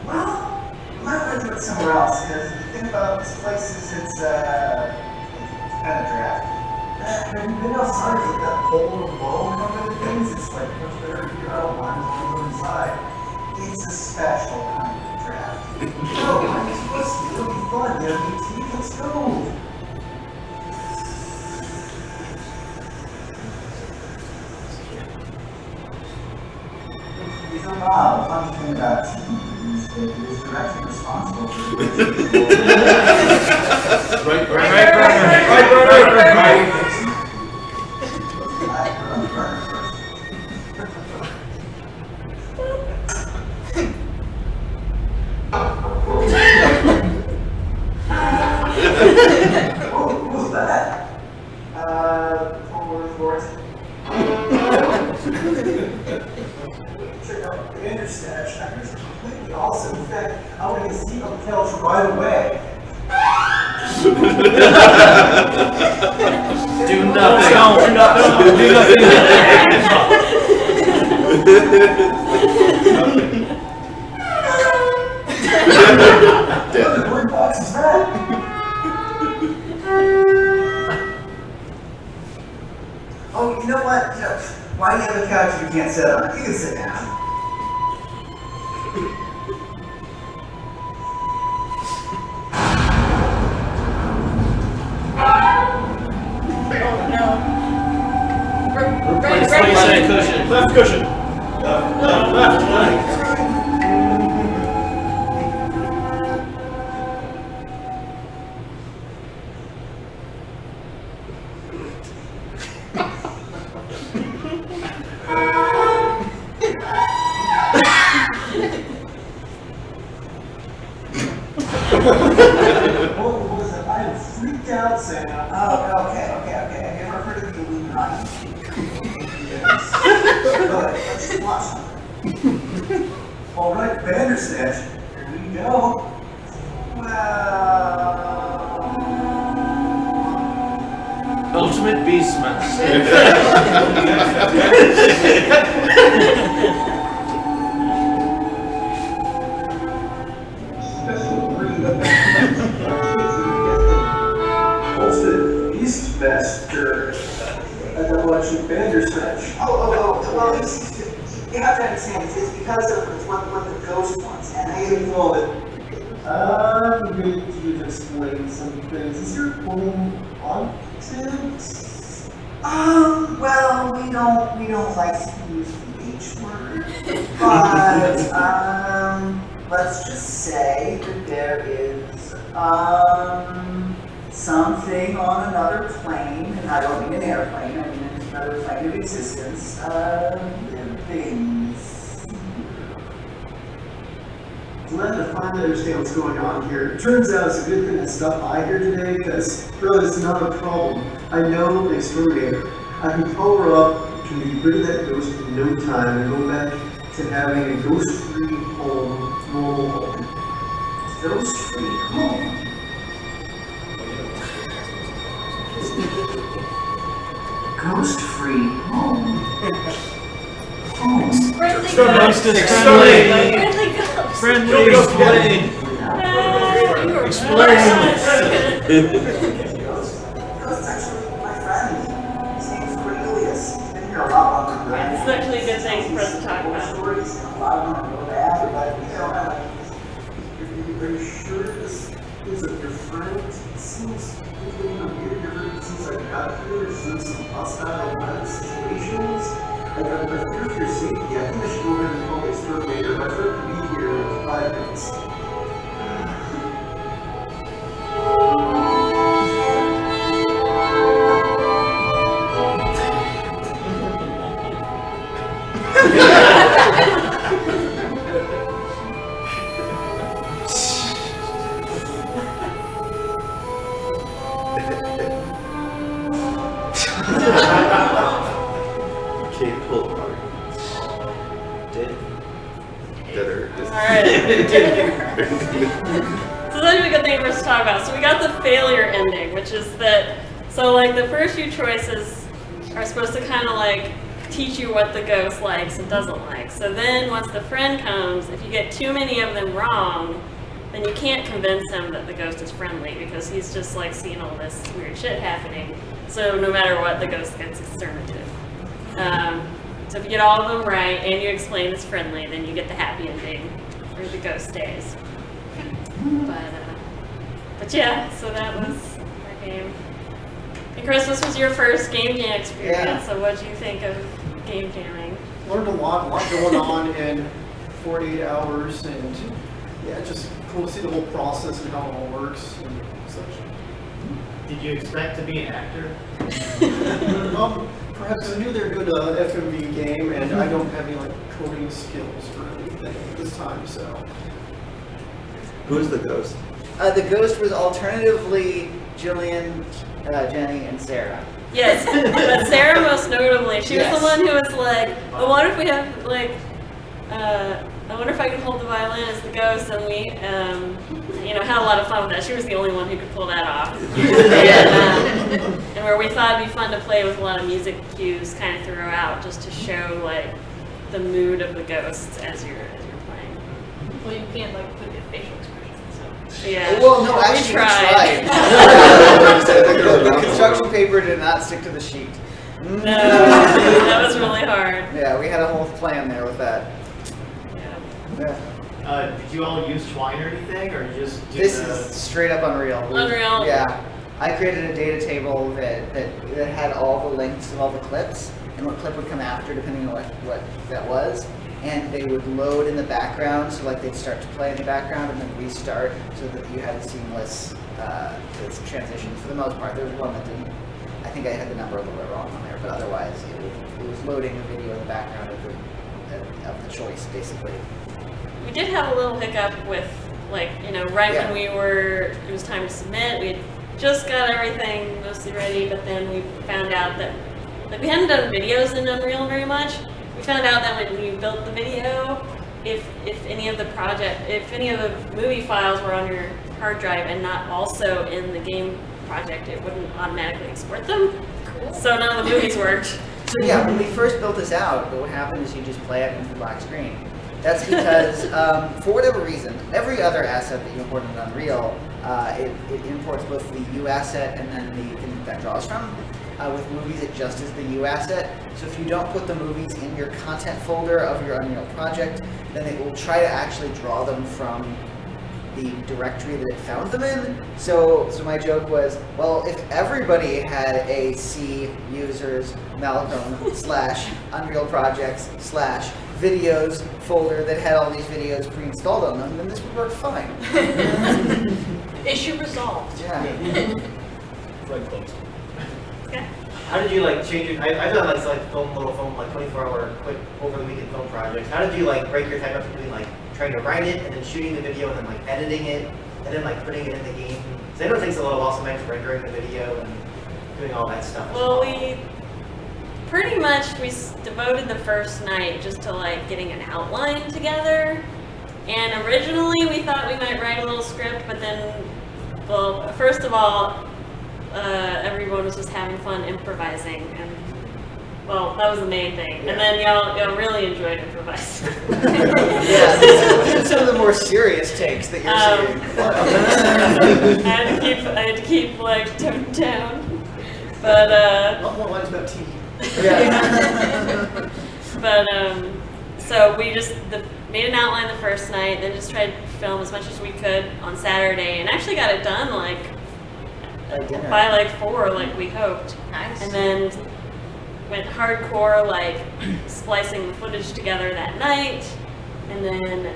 Well, I might want to do it somewhere else, because the thing about this place is it's kind of draft. Have you been outside with that pole and bow and all the things? It's like much better to get out lines and go inside. It's a special kind of draft. Oh, I'm just listening. It'll be fun. You have new teeth. Let's go. You know, Bob, a funny thing about TV is that it is directly responsible for Right. What was that? Check out Bandersnatch. I heard it's completely awesome. In fact, I want to get a seat on the couch right away. Do nothing. Do nothing. Do nothing. What the bird box is that? Oh, you know what? Why do you have a couch if you can't sit on it? You can sit down. Replace that cushion. Left cushion. Left. What was it? I am freaked out, Sam. Oh, okay. Have you ever heard of the Illuminati? Yes. Good. Let's watch something. All right, Bandersnatch. Here we go. Well. Ultimate Beastman. Beastmaster. I don't want you Bandersnatch. Well, you have to understand, it's because of what the ghost wants, and I even call it. I'm going to explain some things. Is your home haunted? Well, we don't like to use the H word, but let's just say that there is something on another plane, and I don't mean an airplane, I mean another plane of existence, things. Glad to finally understand what's going on here. It turns out it's a good thing that stuff I hear today, because really it's not a problem. I know the exterminator. I can power up, can be rid of that ghost in no time, and go back to having a ghost-free home, normal home. Ghost-free home? Ghost-free home? Ghost is friendly. Friendly. Explain. Ghost's actually my friend. His name's Cornelius. He's been here a lot longer than I have. It's actually a good thing for us to talk about. Stories, a lot of them are real bad, but are you sure this is your friend? It seems weird. It seems like you got here. There's some hostile situations. I fear for your safety. I think I should go ahead and call the exterminator. My friend will be here in 5 minutes. Can't pull apart. Deader. Alright. So that's a good thing for us to talk about. So we got the failure ending, which is that So like the first few choices are supposed to kind of like teach you what the ghost likes and doesn't like. So then once the friend comes, if you get too many of them wrong, then you can't convince him that the ghost is friendly because he's just like seeing all this weird shit happening. So no matter what, the ghost gets exterminated. So if you get all of them right and you explain it's friendly, then you get the happy ending where the ghost stays. But yeah, so that was our game. And Chris, this was your first game jam experience, Yeah. so what do you think of game jamming? Learned a lot going on in 48 hours, and yeah, just cool to see the whole process and how it all works and such. Did you expect to be an actor? Perhaps I knew they were a good FMV game, and I don't have any like coding skills or anything at this time, so. Who's the ghost? The ghost was alternatively Jillian, Jenny, and Sarah. Yes, but Sarah most notably, she was Yes. the one who was like, I wonder if we have like, I wonder if I can hold the violin as the ghost, and we, had a lot of fun with that. She was the only one who could pull that off. And where we thought it'd be fun to play with a lot of music cues kind of throughout, just to show like the mood of the ghosts as you're playing. Well, you can't like put your facial expressions, so. Yeah. Well, no, we actually, tried. The construction paper did not stick to the sheet. No, that was really hard. Yeah, we had a whole plan there with that. Yeah. Did you all use Twine or anything, or you just do This the... is straight up Unreal. Unreal. Yeah. I created a data table that had all the links of all the clips and what clip would come after depending on what that was. And they would load in the background, so like they'd start to play in the background and then restart so that you had a seamless transition for the most part. There was one that didn't. I think I had the number a little bit wrong on there, but otherwise it was loading the video in the background of the choice, basically. We did have a little hiccup with, like, right when it was time to submit, we had just got everything mostly ready, but then we found out that, like, we hadn't done videos in Unreal very much. We found out that when we built the video, if any of the movie files were on your hard drive and not also in the game project, it wouldn't automatically export them. Cool. So none of the movies worked. So yeah, when we first built this out, what happened is you just play it into the black screen. That's because, for whatever reason, every other asset that you import into Unreal, it imports both the U asset and then the thing that draws from. With movies, it just is the U asset. So if you don't put the movies in your content folder of your Unreal project, then it will try to actually draw them from the directory that it found them in. So my joke was, well, if everybody had a C users Malcolm / Unreal projects / videos folder that had all these videos pre-installed on them, then this would work fine. Issue resolved. Yeah. Right close. Okay. How did you like change your? I've done like little film, like 24-hour quick over the weekend film projects. How did you like break your time up between like trying to write it and then shooting the video and then like editing it and then like putting it in the game? Because I know it takes a little while sometimes rendering the video and doing all that stuff. Well, we pretty much devoted the first night just to like getting an outline together. And originally we thought we might write a little script, but then, well, first of all, everyone was just having fun improvising, and well, that was the main thing. Yeah. And then y'all really enjoyed improvising. Yeah, these are some of the more serious takes that you're seeing. I had to keep like toned down, but A lot more lines about tea. Yeah. But so we just made an outline the first night, then just tried to film as much as we could on Saturday, and actually got it done like by like 4, like we hoped. Nice. And then went hardcore, like splicing the footage together that night. And then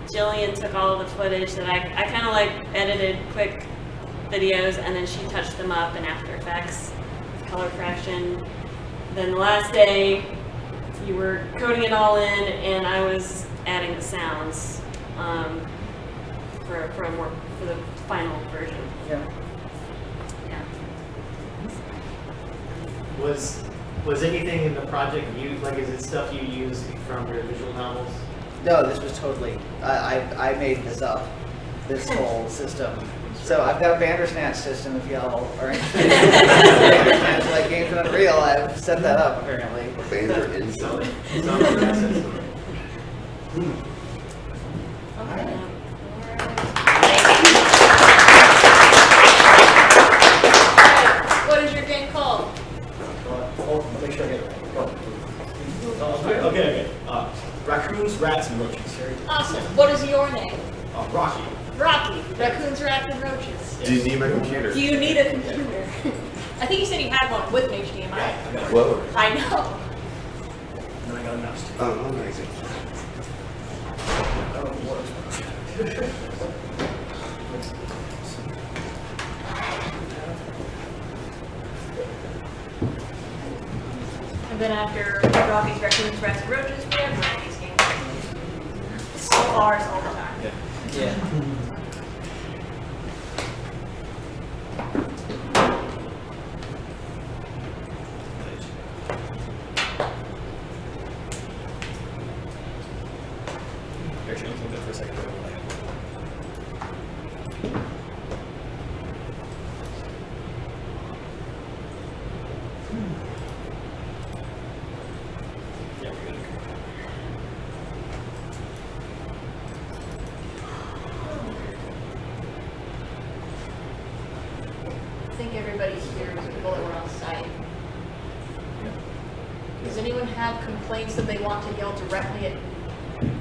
Jillian took all of the footage that I kind of like edited quick videos, and then she touched them up in After Effects, color correction. Then the last day, you were coding it all in, and I was adding the sounds for the final version. Yeah. Was anything in the project is it stuff you use from your visual novels? No, this was totally. I made this up. This whole system. So I've got a Bandersnatch system if y'all are interested in Bandersnatch like games in Unreal. I've set that up apparently. Bander inside. What is your game called? Make sure I get it right. Okay. Raccoons, rats, and roaches. Awesome. What is your name? Rocky. Rocky. Raccoons, rats, and roaches. Do you need my computer? Do you need a computer? I think you said you had one with an HDMI. Whoa. I know. And I got a mouse. Oh, amazing. And then after Rocky's Raccoons, Rats, and Roaches, we have Rocky's games. It's all ours all the time. Yeah. Actually, I'm good for a second. Yeah, we're good. I think everybody here was people that were on site. Does anyone have complaints that they want to yell directly at?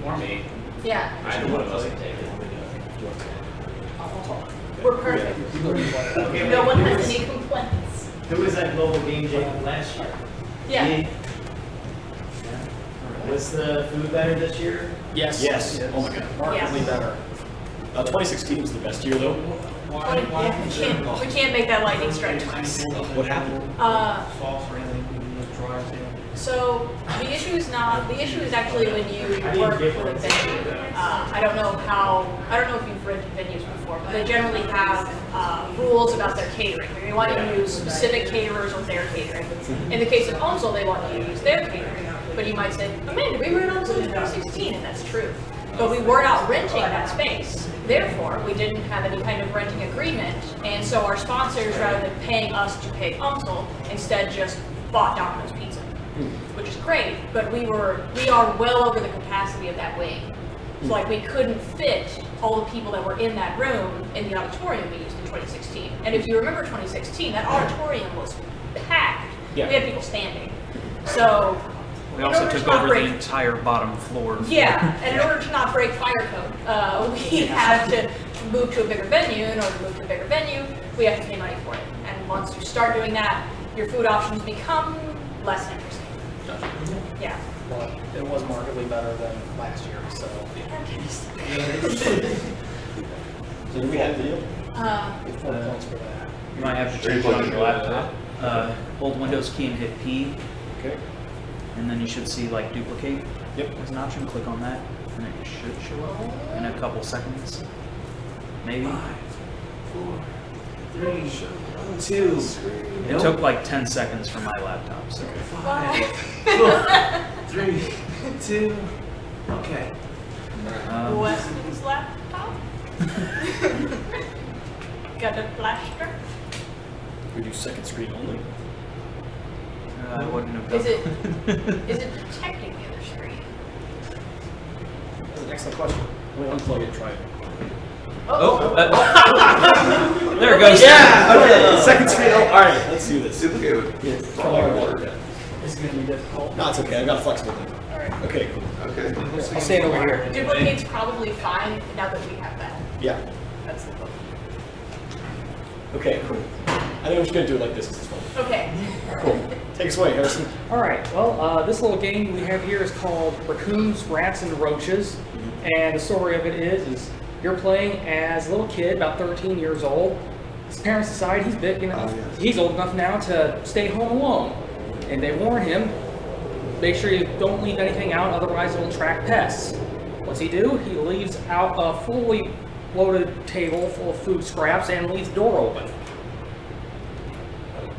Or me. Yeah. Either one of us can take it. We're perfect. Okay, No one who has was- any complaints. Who was at Global Game Jam last year? Yeah. Me. Was the food better this year? Yes. Oh my god. Markedly better. 2016 was the best year though. Yeah, we can't make that lightning strike twice. What happened? Sauce or anything, dry sand. So the issue is actually when you work with a venue. I don't know if you've rented venues before, but they generally have rules about their catering. They want you to use specific caterers with their catering. In the case of Onsel, they want you to use their catering. But you might say, Amanda, we were in Onsel in 2016, and that's true. But we were not renting that space. Therefore, we didn't have any kind of renting agreement, and so our sponsors, rather than paying us to pay Onsel, instead just bought Domino's Pizza, which is great. But we are well over the capacity of that wing. So like we couldn't fit all the people that were in that room in the auditorium we used in 2016. And if you remember 2016, that auditorium was packed. Yeah. We had people standing. So We in also order to took not over break- the entire bottom floor. Yeah, and in order to not break fire code, we had to move to a bigger venue. In order to move to a bigger venue, we have to pay money for it. And once you start doing that, your food options become less interesting. Yeah. But it was markedly better than last year, so. So do we have video? 4 points for that. You might have to change it on your laptop. Hold Windows key and hit P. Okay. And then you should see like duplicate. Yep. There's an option. Click on that, and it should show up in a couple seconds. Maybe. 5, 4, 3, 2. It took like 10 seconds for my laptop. So. 5, 4, 3, 2. Okay. Weston's laptop? Got a flash drive? We do second screen only. I wouldn't have done Is it detecting the other screen? That's an excellent question. Let me unplug it and try it. There it goes. Yeah! Okay, second screen. Oh, alright, let's do this. Duplicate would Yeah. It's gonna be difficult. No, it's okay. I got a flexible thing. Alright. Okay, cool. Okay. I'll stand over here. Duplicate's probably fine now that we have that. Yeah. That's the goal. Okay, cool. I think I'm just gonna do it like this because it's fun. Okay. Cool. Take us away, Harrison. All right. Well, this little game we have here is called Raccoons, Rats, and Roaches, and the story of it is you're playing as a little kid, about 13 years old. His parents decide he's big enough, he's old enough now to stay home alone, and they warn him, make sure you don't leave anything out, otherwise it'll attract pests. What's he do? He leaves out a fully loaded table full of food scraps and leaves the door open.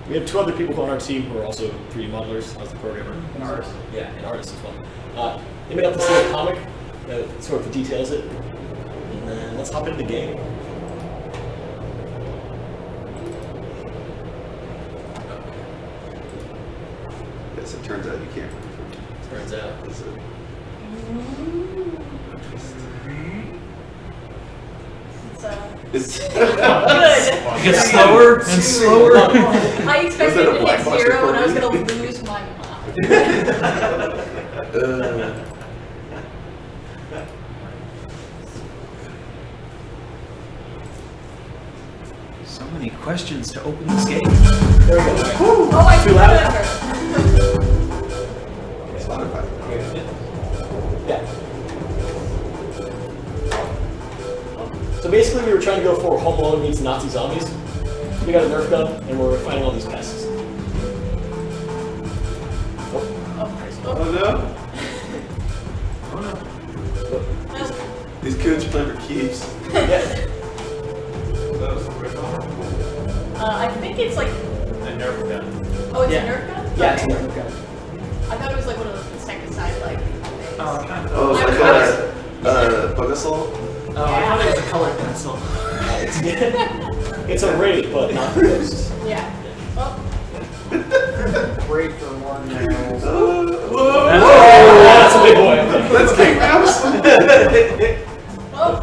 We have 2 other people on our team who are also 3D modelers. I was the programmer. And artists. Yeah, and artists as well. They made up this little comic that sort of details it. And then let's hop into the game. place. It turns out you can't run from it. Turns out. Is it? It's It's good. It gets slower and slower. I expected Was that a to hit Blockbuster 0 and I was for gonna you? lose my mind. So many questions to open this game. There we go. Oh, I Too loud? Spotify. Yeah. So basically, we were trying to go for Home Alone meets Nazi zombies. We got a Nerf gun, and we're fighting all these pests. Oh no. These kids are playing for keeps. I think it's like. A Nerf gun. Oh, it's Yeah. a Nerf gun? Yeah, it's a Nerf gun. I thought it was like one of those insecticide like things. Oh, it's like a Bugasol? Oh, I thought it was a colored pencil. It's a raid, but not the ghost. Yeah. Oh. Great for one now. Whoa! That's a big boy. That's King Mouse! Oh.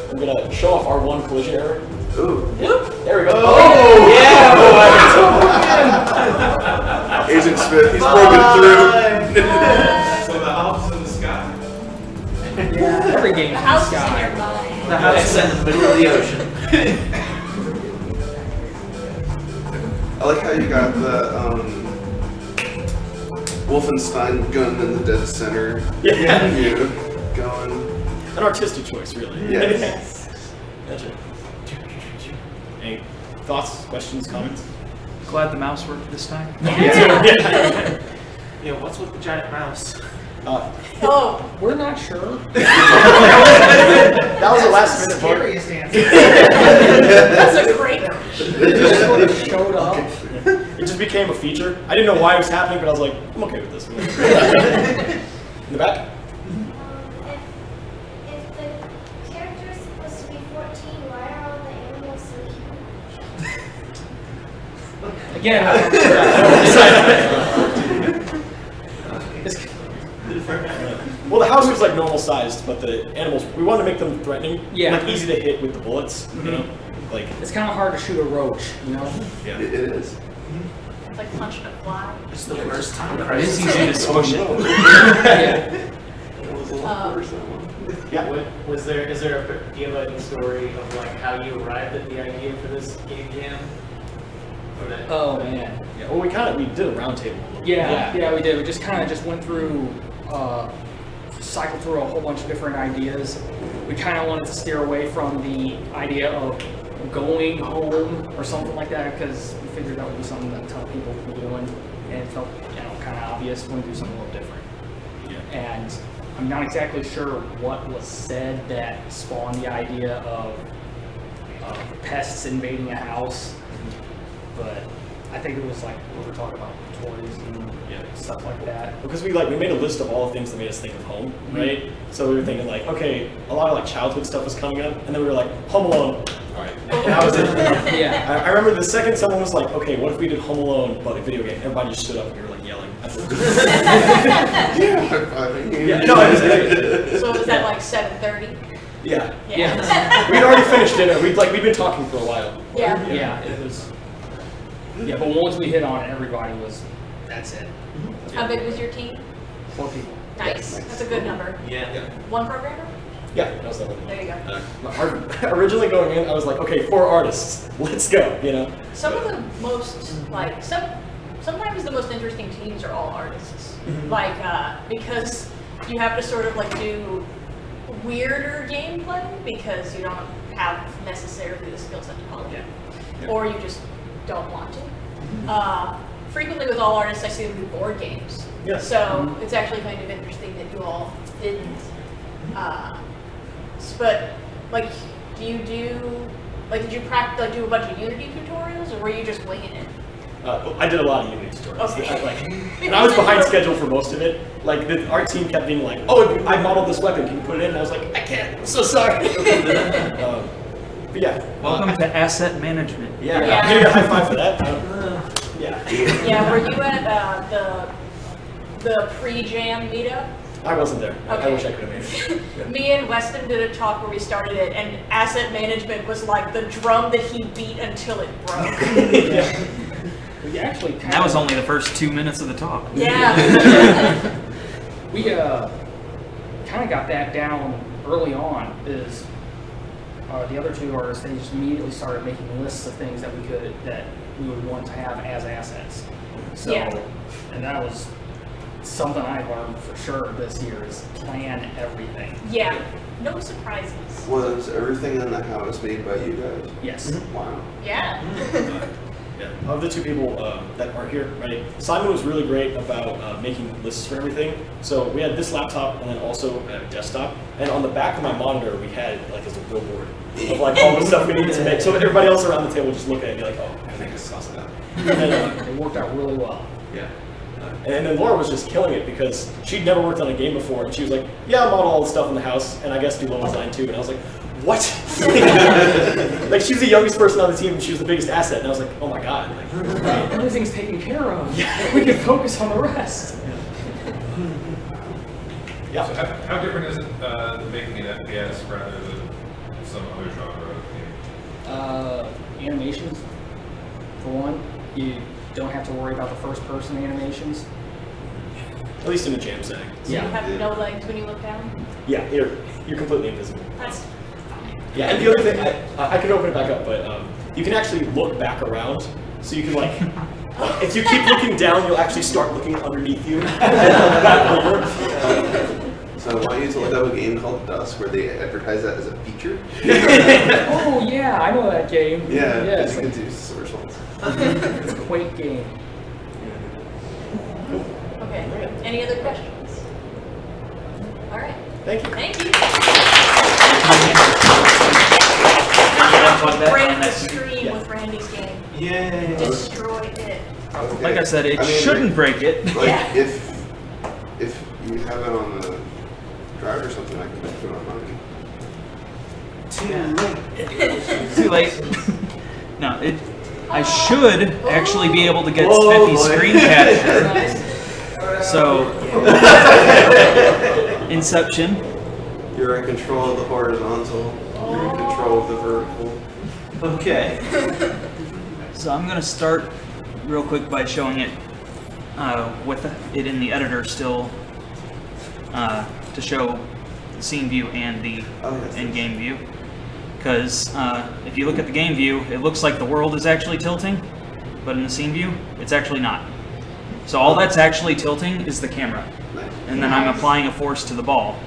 I'm gonna show off our one collision error. Ooh. There we go. Oh! Yeah! Agent Smith, he's broken through. So the house is in the sky. Yeah, every game The is house is in in the your sky. mind. The house is in the middle of the ocean. I like how you got the Wolfenstein gun in the dead center. Yeah. View going. An artistic choice, really. Yes. Gotcha. Any thoughts, questions, comments? Glad the mouse worked this time. Yeah. Yeah, what's with the giant mouse? Oh. We're not sure. That was a last minute part. Scariest answer. That's a great It just sort of showed up. It just became a feature. I didn't know why it was happening, but I was like, I'm okay with this. In the back? If the character is supposed to be 14, why are all the animals so huge? Well, the house was like normal sized, but the animals, we wanted to make them threatening. Yeah. Like easy to hit with the bullets, you know? Like, It's kind of hard to shoot a roach, you know? yeah. It is. It's like punching a fly. It's the worst time. It is easy to squish it. Yeah. It was a lot worse than one. Yeah. Is there do you have a story of like how you arrived at the idea for this game jam? Or that- Oh man. Yeah. Well, we did a round table. Yeah, we did. We just kind of just went through, cycled through a whole bunch of different ideas. We kind of wanted to steer away from the idea of going home or something like that because we figured that would be something that a ton of people would be doing, and it felt kind of obvious. We wanted to do something a little different. Yeah. And I'm not exactly sure what was said that spawned the idea of pests invading a house, but I think it was like we were talking about toys and stuff like that. Because we made a list of all the things that made us think of home, right? So we were thinking like, okay, a lot of like childhood stuff was coming up, and then we were like, Home Alone. All right, and that was it. Yeah. I remember the second someone was like, okay, what if we did Home Alone but a video game? Everybody just stood up and we were like yelling. Yeah, high-fiving. Yeah, no, it was great. So was that like 7:30? Yeah. Yeah. We'd already finished dinner. We'd been talking for a while. Yeah. Yeah, it was. Yeah, but once we hit on it, everybody was. That's it. How big was your team? 4 people. Nice. That's a good number. Yeah. One programmer? Yeah, that was the one. There you go. Originally going in, I was like, okay, 4 artists, let's go, you know? Some of the most sometimes the most interesting teams are all artists. Like because you have to sort of like do weirder gameplay because you don't have necessarily the skill set to code it, or you just don't want to. Frequently with all artists, I see them do board games. Yeah. So it's actually kind of interesting that you all didn't. But like, did you do a bunch of Unity tutorials, or were you just winging it? I did a lot of Unity tutorials. Okay. And I was behind schedule for most of it. Like, our team kept being like, oh, I modeled this weapon, can you put it in? And I was like, I can't, I'm so sorry. But yeah. Welcome to asset management. Yeah, I'm gonna get a high five for that. Yeah, were you at the pre-jam meetup? I wasn't there. I Okay. wish I could have made it. Me and Weston did a talk where we started it, and asset management was like the drum that he beat until it broke. We actually That was only the first 2 minutes of the talk. Yeah. We kind of got that down early on. Is the other two artists, they just immediately started making lists of things that we would want to have as assets. So, Yeah. and that was something I learned for sure this year is plan everything. Yeah. No surprises. Was everything in the house made by you guys? Yes. Wow. Yeah. Yeah, of the two people that are here, right? Simon was really great about making lists for everything. So we had this laptop and then also a desktop. And on the back of my monitor, we had like as a billboard of like all the stuff we needed to make. So everybody else around the table just look at it and be like, oh, I think this sauce that. It worked out really well. Yeah. And then Laura was just killing it because she'd never worked on a game before, and she was like, "Yeah, I'll model all the stuff in the house, and I guess do level design too." And I was like, "What?" Like she was the youngest person on the team, and she was the biggest asset. And I was like, "Oh my god!" Like, everything's taken care of. Yeah. We can focus on the rest. Yeah. So how different is it making an FPS rather than some other genre of game? Animations, for one, you don't have to worry about the first-person animations. At least in a jam setting. So you have no legs when you look down? Yeah, you're completely invisible. That's Yeah, and the other thing, I could open it back up, but you can actually look back around, so you can like, if you keep looking down, you'll actually start looking underneath you. Back over. So I want you to look up a game called Dusk where they advertise that as a feature. Oh yeah, I know that game. Yeah, yes. you can do socials. It's a quaint game. okay. Any other questions? All right. Thank you. Thank you. that Break on the that- stream with Randy's game. Yay. Destroy it. Okay. Like I said, it I mean, shouldn't break it. Like Yeah. if you have it on the drive or something, I can just put it on mine. Too late. No, I should actually be able to get Oh, Spiffy's boy. screen capture. So, Inception. You're in control of the horizontal. You're in control of the vertical. Okay. So I'm going to start real quick by showing it with it in the editor still to show the scene view and the in-game view. Because if you look at the game view, it looks like the world is actually tilting, but in the scene view, it's actually not. So all that's actually tilting is the camera. And then I'm applying a force to the ball.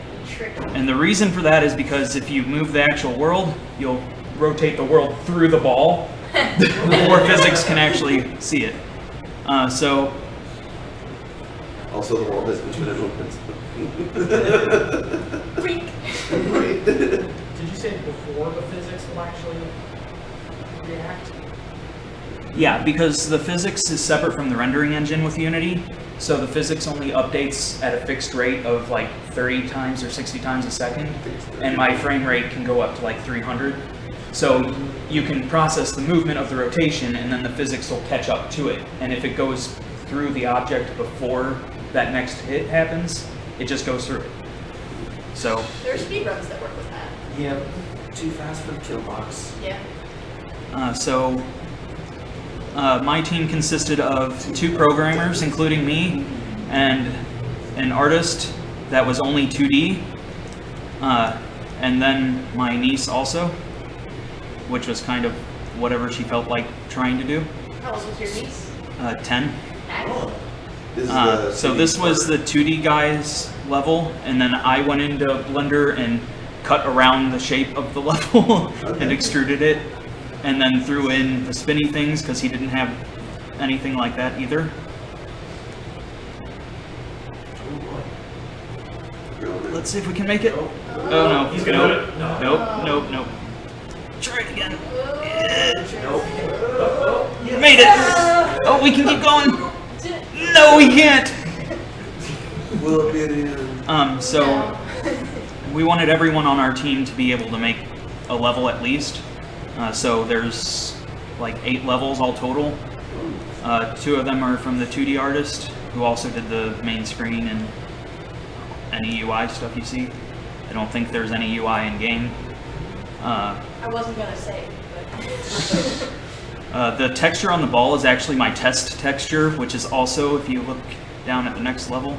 And the reason for that is because if you move the actual world, you'll rotate the world through the ball before physics can actually see it. So Also, the world has infinite movements. Did you say before the physics will actually react? yeah, because the physics is separate from the rendering engine with Unity, so the physics only updates at a fixed rate of like 30 times or 60 times a second, and my frame rate can go up to like 300. So you can process the movement of the rotation, and then the physics will catch up to it. And if it goes through the object before that next hit happens, it just goes through it. So There are speedruns that work with that. Yep. Too fast for the kill box. Yeah. My team consisted of 2 programmers, including me, and an artist that was only 2D, and then my niece also, which was kind of whatever she felt like trying to do. How old was your niece? 10. Nice. So this was the 2D guy's level, and then I went into Blender and cut around the shape of the level and extruded it, and then threw in the spinny things because he didn't have anything like that either. Let's see if we can make it. Oh no, He's gonna do it. Nope. Try it again. Made it! Oh, we can keep going! No, we can't! Will it be at the end? So we wanted everyone on our team to be able to make a level at least. So there's like 8 levels all total. 2 of them are from the 2D artist, who also did the main screen and any UI stuff you see. I don't think there's any UI in game. I wasn't gonna say, but. The texture on the ball is actually my test texture, which is also, if you look down at the next level,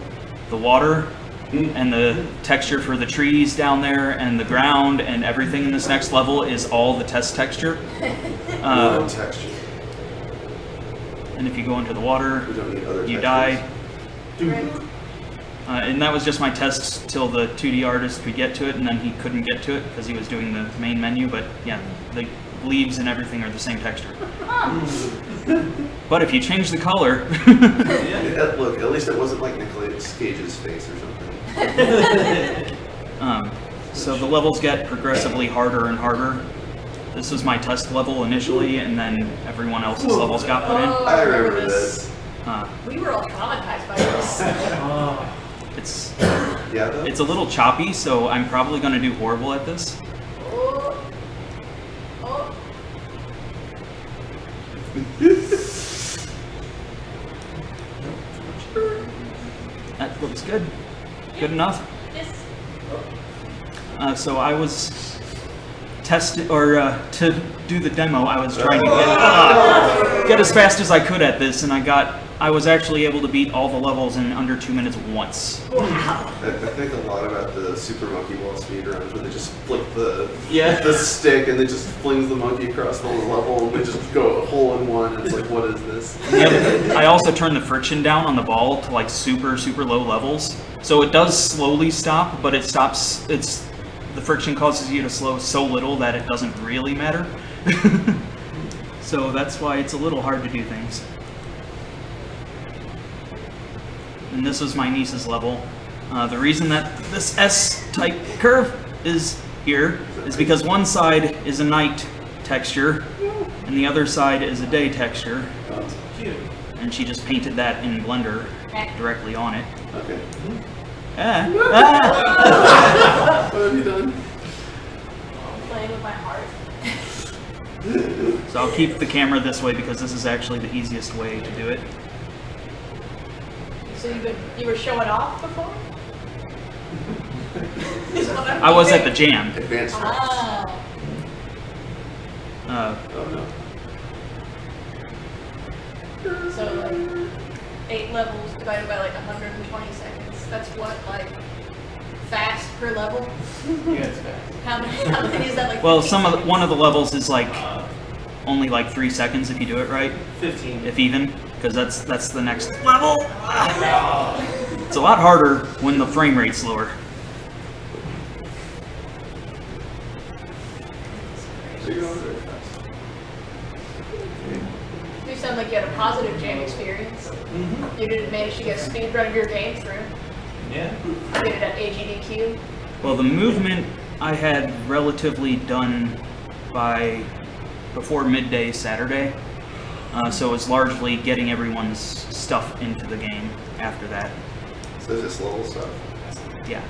the water and the texture for the trees down there and the ground and everything in this next level is all the test texture. Texture. And if you go into the water, We don't need other you textures. die. And that was just my test till the 2D artist could get to it, and then he couldn't get to it because he was doing the main menu. But yeah, the leaves and everything are the same texture. But if you change the color, Yeah, look, at least it wasn't like Nicolas Cage's face or something. so the levels get progressively harder and harder. This was my test level initially, and then everyone else's levels got put in. Oh, I remember this. We were all traumatized by this. It's a little choppy, so I'm probably going to do horrible at this. Oh. Oh. That looks good. Good enough. Yes. So I was to do the demo, I was trying to get as fast as I could at this, and I was actually able to beat all the levels in under 2 minutes once. Wow. I think a lot about the Super Monkey Ball speedruns where they just flick the Yeah. stick and they just flings the monkey across the whole level and they just go hole in one. It's like, what is this? Yep. I also turned the friction down on the ball to like super low levels, so it does slowly stop, but it stops. The friction causes you to slow so little that it doesn't really matter. So that's why it's a little hard to do things. And this was my niece's level. The reason that this S-type curve is here is because one side is a night texture and the other side is a day texture. And she just painted that in Blender directly on it. Okay. What have you done? Playing with my heart. So I'll keep the camera this way because this is actually the easiest way to do it. So you were showing off before? I was at the jam. Advanced. Oh. Oh no. So like 8 levels divided by like 120 seconds. That's what, like, fast per level? Yeah, it's fast. How many is that, like? Well, one of the levels is like only like 3 seconds if you do it right. 15. If even, because that's the next level. It's a lot harder when the frame rate's lower. You sound like you had a positive jam experience. You didn't manage to get a speed run of your game through. Yeah. You did it at AGDQ. Well, the movement I had relatively done by before midday Saturday, so it was largely getting everyone's stuff into the game after that. So is this level stuff? Yeah.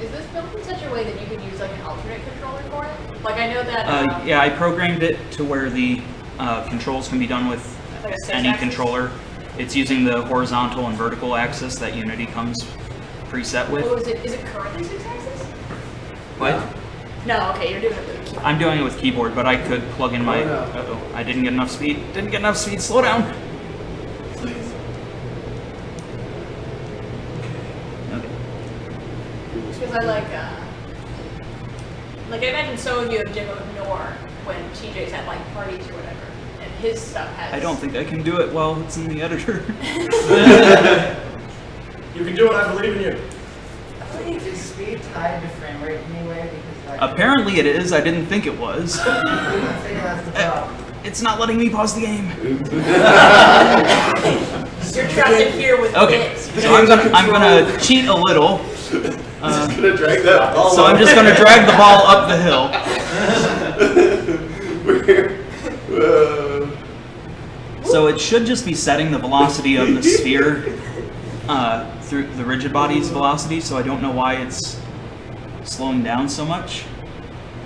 Is this built in such a way that you could use like an alternate controller for it? Like I know that. Yeah, I programmed it to where the controls can be done with Like a 6 any axis? controller. It's using the horizontal and vertical axis that Unity comes preset with. Oh, is it currently 6 axis? What? No, okay, you're doing it with a keyboard. I'm doing it with keyboard, but I could plug in my. Oh, no. Uh-oh, I didn't get enough speed. Didn't get enough speed. Slow down. Okay. Because I like I imagine some of you have demoed Nor when TJ's had like parties or whatever, and his stuff has. I don't think I can do it while it's in the editor. You can do it, I believe in you. Is speed tied to frame rate anyway? Because like, Apparently it is. I didn't think it was. I think that's the problem. It's not letting me pause the game. You're trapped in here with Okay, bits. so I'm gonna cheat a little. Just gonna drag that ball So I'm just gonna drag the ball up the hill. So it should just be setting the velocity of the sphere through the rigid body's velocity, so I don't know why it's slowing down so much.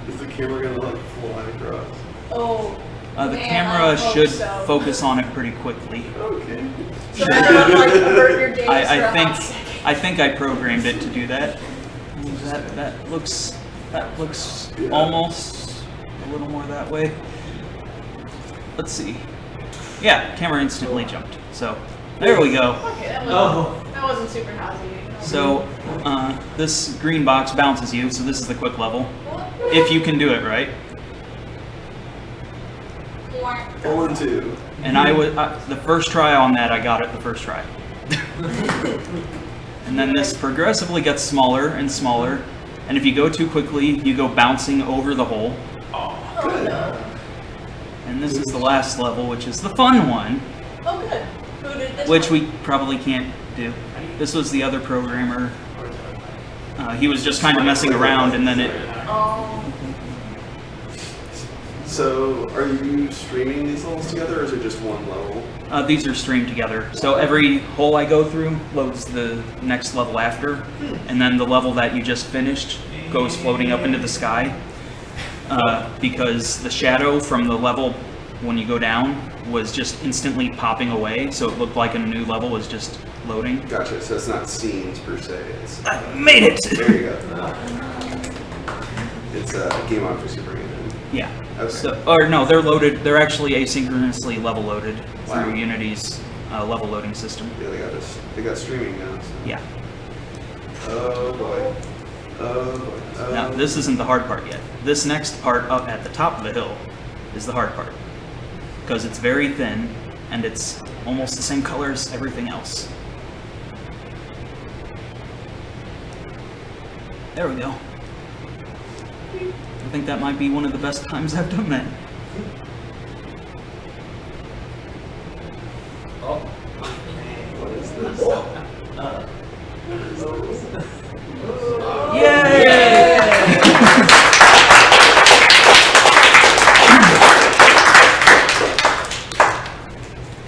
Is the camera gonna like fly across? Oh, The Man, camera I hope should so. focus on it pretty quickly. Okay. So I don't like avert your gaze for a hot second. I think I programmed it to do that. That looks almost a little more that way. Let's see. Yeah, camera instantly jumped. So there we go. Okay, that wasn't super nausy. So this green box bounces you. So this is the quick level. If you can do it right. 0 and 2. And I was the first try on that. I got it the first try. And then this progressively gets smaller and smaller. And if you go too quickly, you go bouncing over the hole. Oh, no. And this is the last level, which is the fun one. Oh, good. Who did this Which one? we probably can't do. This was the other programmer. He was just kind of messing around, and then it. Oh. So, are you streaming these levels together, or is it just one level? These are streamed together. So every hole I go through loads the next level after, and then the level that you just finished goes floating up into the sky. Because the shadow from the level when you go down was just instantly popping away, so it looked like a new level was just loading. Gotcha. So it's not scenes per se. It's I made it. There you go. It's a game objects you bring it in. Yeah. Okay. So, or no, they're loaded. They're actually asynchronously level loaded Wow. through Unity's level loading system. Yeah, they got this. They got streaming now. So. Yeah. Oh boy. Oh boy. Now this isn't the hard part yet. This next part up at the top of the hill is the hard part because it's very thin and it's almost the same color as everything else. There we go. I think that might be one of the best times I've done that. Oh. What is this? Yay!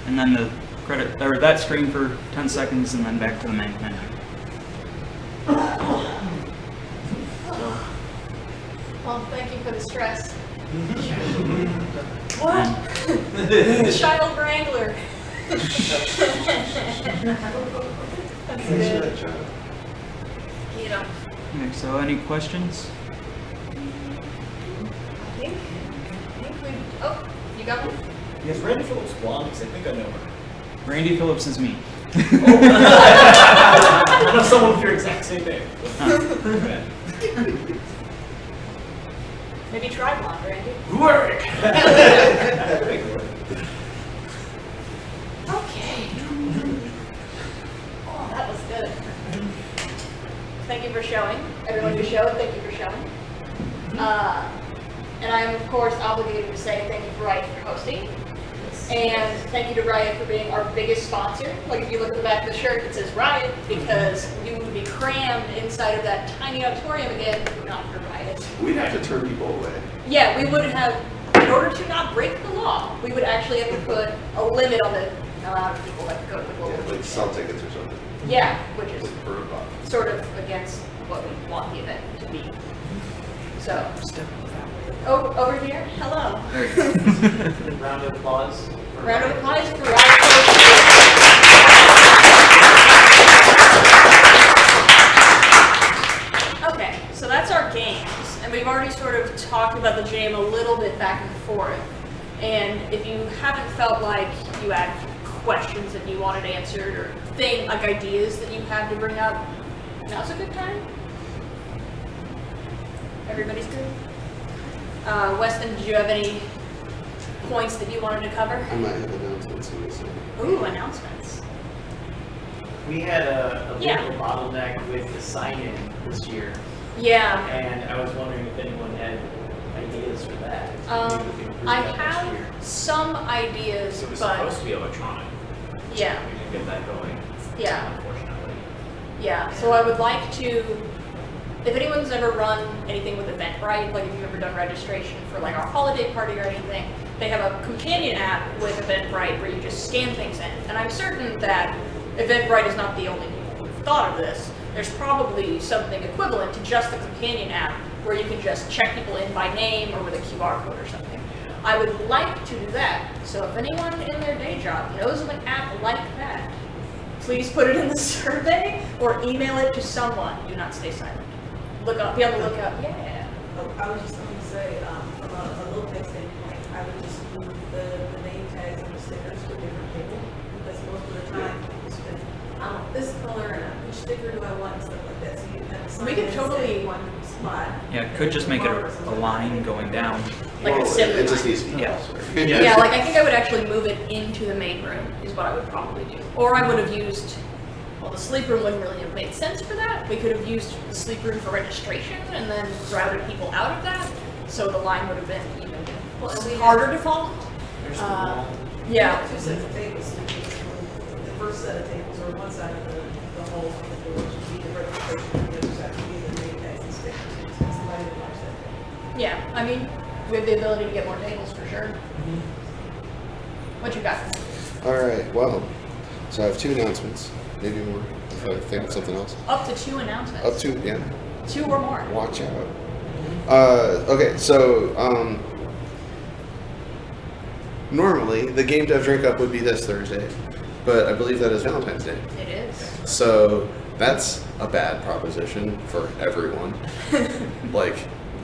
And then the credit, or that screen for 10 seconds, and then back to the main menu. Well, thank you for the stress. What? Child wrangler. That's good. You know, Okay, so any questions? I think we. Oh, you got one? Is Randy Phillips blonde? Because I think I know her. Randy Phillips is me. I know someone with your exact same name. Maybe try blonde, Randy. Work! Okay. Oh, that was good. Thank you for showing. Everyone who showed, thank you for showing. And I am, of course, obligated to say thank you for Riot for hosting. And thank you to Riot for being our biggest sponsor. Like, if you look at the back of the shirt, it says Riot, because you would be crammed inside of that tiny auditorium again if not for Riot. We'd have to turn people away. Yeah, we would have, in order to not break the law, we would actually have to put a limit on the amount of people that could go to the global. Yeah, like sell tickets or something. Yeah, which is For a buck. sort of against what we want the event to be. So, oh, over here, hello. Round of applause. Round of applause for Riot. Okay, so that's our games, and we've already sort of talked about the game a little bit back and forth. And if you haven't felt like you had questions that you wanted answered or ideas that you have to bring up, now's a good time. Everybody's good? Weston, did you have any points that you wanted to cover? I might have announcements in this. Ooh, announcements. We had a bit Yeah. of a bottleneck with the sign-in this year. Yeah. And I was wondering if anyone had ideas for that. Maybe we can improve I that next have year. some ideas, It was but supposed to be electronic. yeah, We didn't get that going. Yeah. Unfortunately. yeah. So I would like to, if anyone's ever run anything with Eventbrite, like if you've ever done registration for like our holiday party or anything, they have a companion app with Eventbrite where you just scan things in. And I'm certain that Eventbrite is not the only people who've thought of this. There's probably something equivalent to just the companion app where you can just check people in by name or with a QR code or something. I would like to do that. So if anyone in their day job knows of an app like that, please put it in the survey or email it to someone. Do not stay silent. Look up, be on the lookout. Yeah. Oh, I was just going to say, from a low-tech standpoint, I would just move the name tags and the stickers to a different table, because most of the time people spend, I want this color and which sticker do I want and stuff like that. So you have to We could totally one spot. Yeah, it could just make it a line going down. Like a assembly it just line. needs to be Yeah. Yeah, like I think I would actually move it into the main room is what I would probably do. Or I would have used, well, the sleep room wouldn't really have made sense for that. We could have used the sleep room for registration and then routed people out of that. So the line would have been even harder to follow. Yeah. Two sets of tables. The first set of tables are one side of the hall on the door, which would be the registration, and the other side would be the name tags and stickers. So somebody would watch that. Yeah, I mean, we have the ability to get more tables for sure. What you got? All right. Well, so I have 2 announcements, maybe more if I think of something else. Up to 2 announcements. Up to, yeah. 2 or more. Watch out. Okay, so normally the Game Dev Drink Up would be this Thursday, but I believe that is Valentine's Day. It is. So that's a bad proposition for everyone. Like,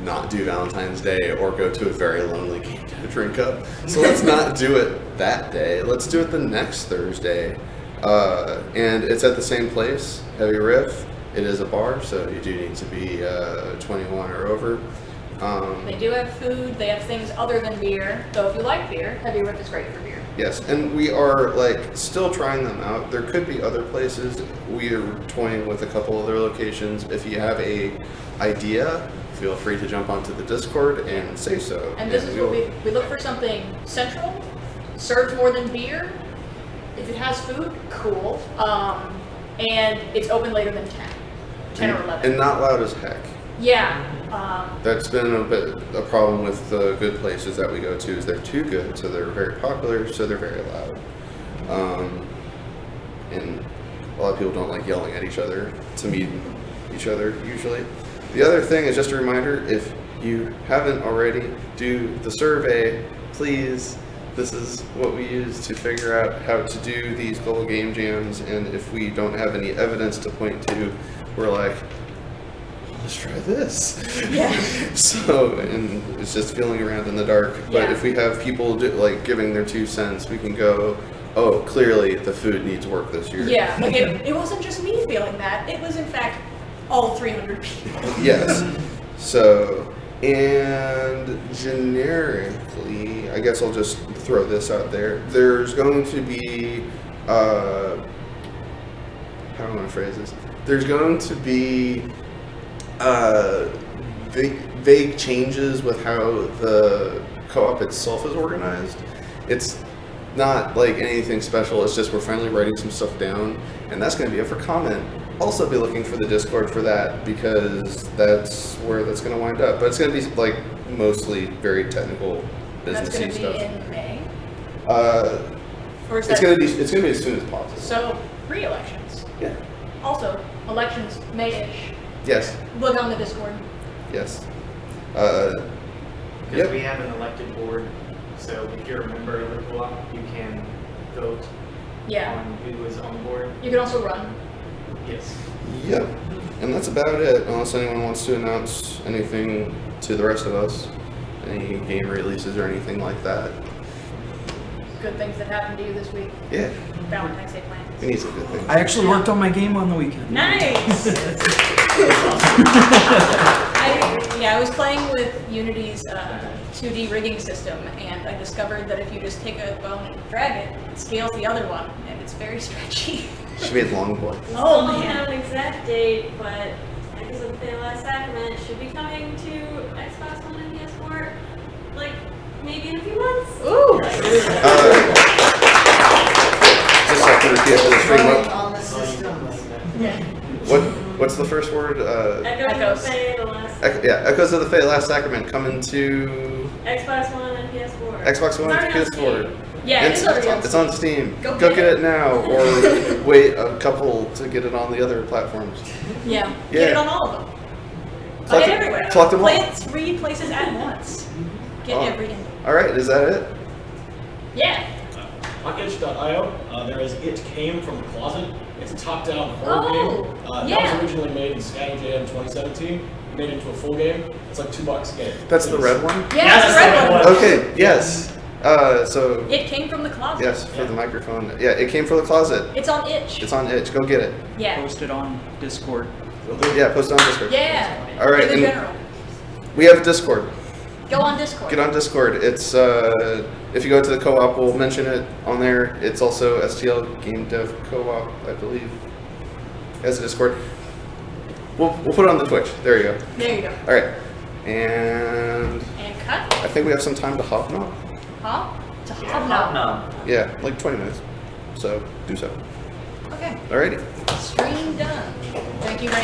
not do Valentine's Day or go to a very lonely Game Dev Drink Up. So let's not do it that day. Let's do it the next Thursday. And it's at the same place, Heavy Riff. It is a bar, so you do need to be 21 or over. They do have food. They have things other than beer. Though if you like beer, Heavy Riff is great for beer. Yes, and we are like still trying them out. There could be other places. We are toying with a couple other locations. If you have a idea, feel free to jump onto the Discord and say so. And this is what we look for, something central, served more than beer. If it has food, cool. And it's open later than 10 or 11. And not loud as heck. Yeah. That's been a problem with the good places that we go to, is they're too good, so they're very popular, so they're very loud. And a lot of people don't like yelling at each other to meet each other usually. The other thing is just a reminder, if you haven't already, do the survey, please. This is what we use to figure out how to do these global game jams, and if we don't have any evidence to point to, we're like, let's try this. Yeah. So, and it's just feeling around in the dark. But Yeah. if we have people giving their 2 cents, we can go, oh, clearly the food needs work this year. Yeah, like it wasn't just me feeling that. It was in fact all 300 people. Yes. So, and generically, I guess I'll just throw this out there. There's going to be, how do I want to phrase this? There's going to be vague changes with how the co-op itself is organized. It's not like anything special, it's just we're finally writing some stuff down, and that's going to be it for comment. Also be looking for the Discord for that, because that's where that's going to wind up. But it's going to be like mostly very technical, businessy That's stuff. going to be in May. Or is It's that- going to be as soon as possible. So pre-elections. Yeah. Also, elections May-ish. Yes. Look on the Discord. Yes. Because Yep. we have an elected board, so if you're a member of the co-op, you can vote Yeah. on who is on the board. You can also run. Yes. Yep. And that's about it, unless anyone wants to announce anything to the rest of us. Any game releases or anything like that. Good things that happened to you this week. Yeah. Valentine's Day plans. We need some good things. I actually worked on my game on the weekend. Nice! I was playing with Unity's 2D rigging system, and I discovered that if you just take a bone and drag it, it scales the other one, and it's very stretchy. She made long boy. We Oh, still don't man. have an exact date, but because of the last sacrament, should be coming to Xbox One and PS4, like maybe in a few months. Ooh! Just have to repeat for the stream. On the systems. What's the first word? Echoes of the Fae, the last Echoes of the Fae, Last Sacrament, coming to Xbox One and PS4. Xbox One and It's already on PS4. Steam. Yeah, it's already on It's on Steam. Go Go get get it now, or wait a couple to get it on the other platforms. Yeah. Yeah. Get it on all of them. Play Collect it it- everywhere. collect them Play all. it 3 places at once. Get Oh. every game. All right, is that it? Yeah. On itch.io, there is It Came From the Closet. It's a top-down horror Oh, game. That yeah. was originally made in GameJam 2017. We made it into a full game. It's like $2 a game. That's the red one? Yeah, that's the red one. Okay, yes. So, It came from the closet. yes, for the microphone. Yeah, it came from the closet. It's on itch. It's on itch. Go get it. Yeah. Post it on Discord. Yeah, post it on Discord. Yeah. All right. In the and general. we have Discord. Go on Discord. Get on Discord. It's if you go to the co-op, we'll mention it on there. It's also STL Game Dev Co-op, I believe, as a Discord. We'll put it on the Twitch. There you go. There you go. All right, and cut. I think we have some time to hobnob. Huh? To hobnob. Yeah, like 20 minutes. So do so. Okay. Alrighty. Stream done. Thank you very much.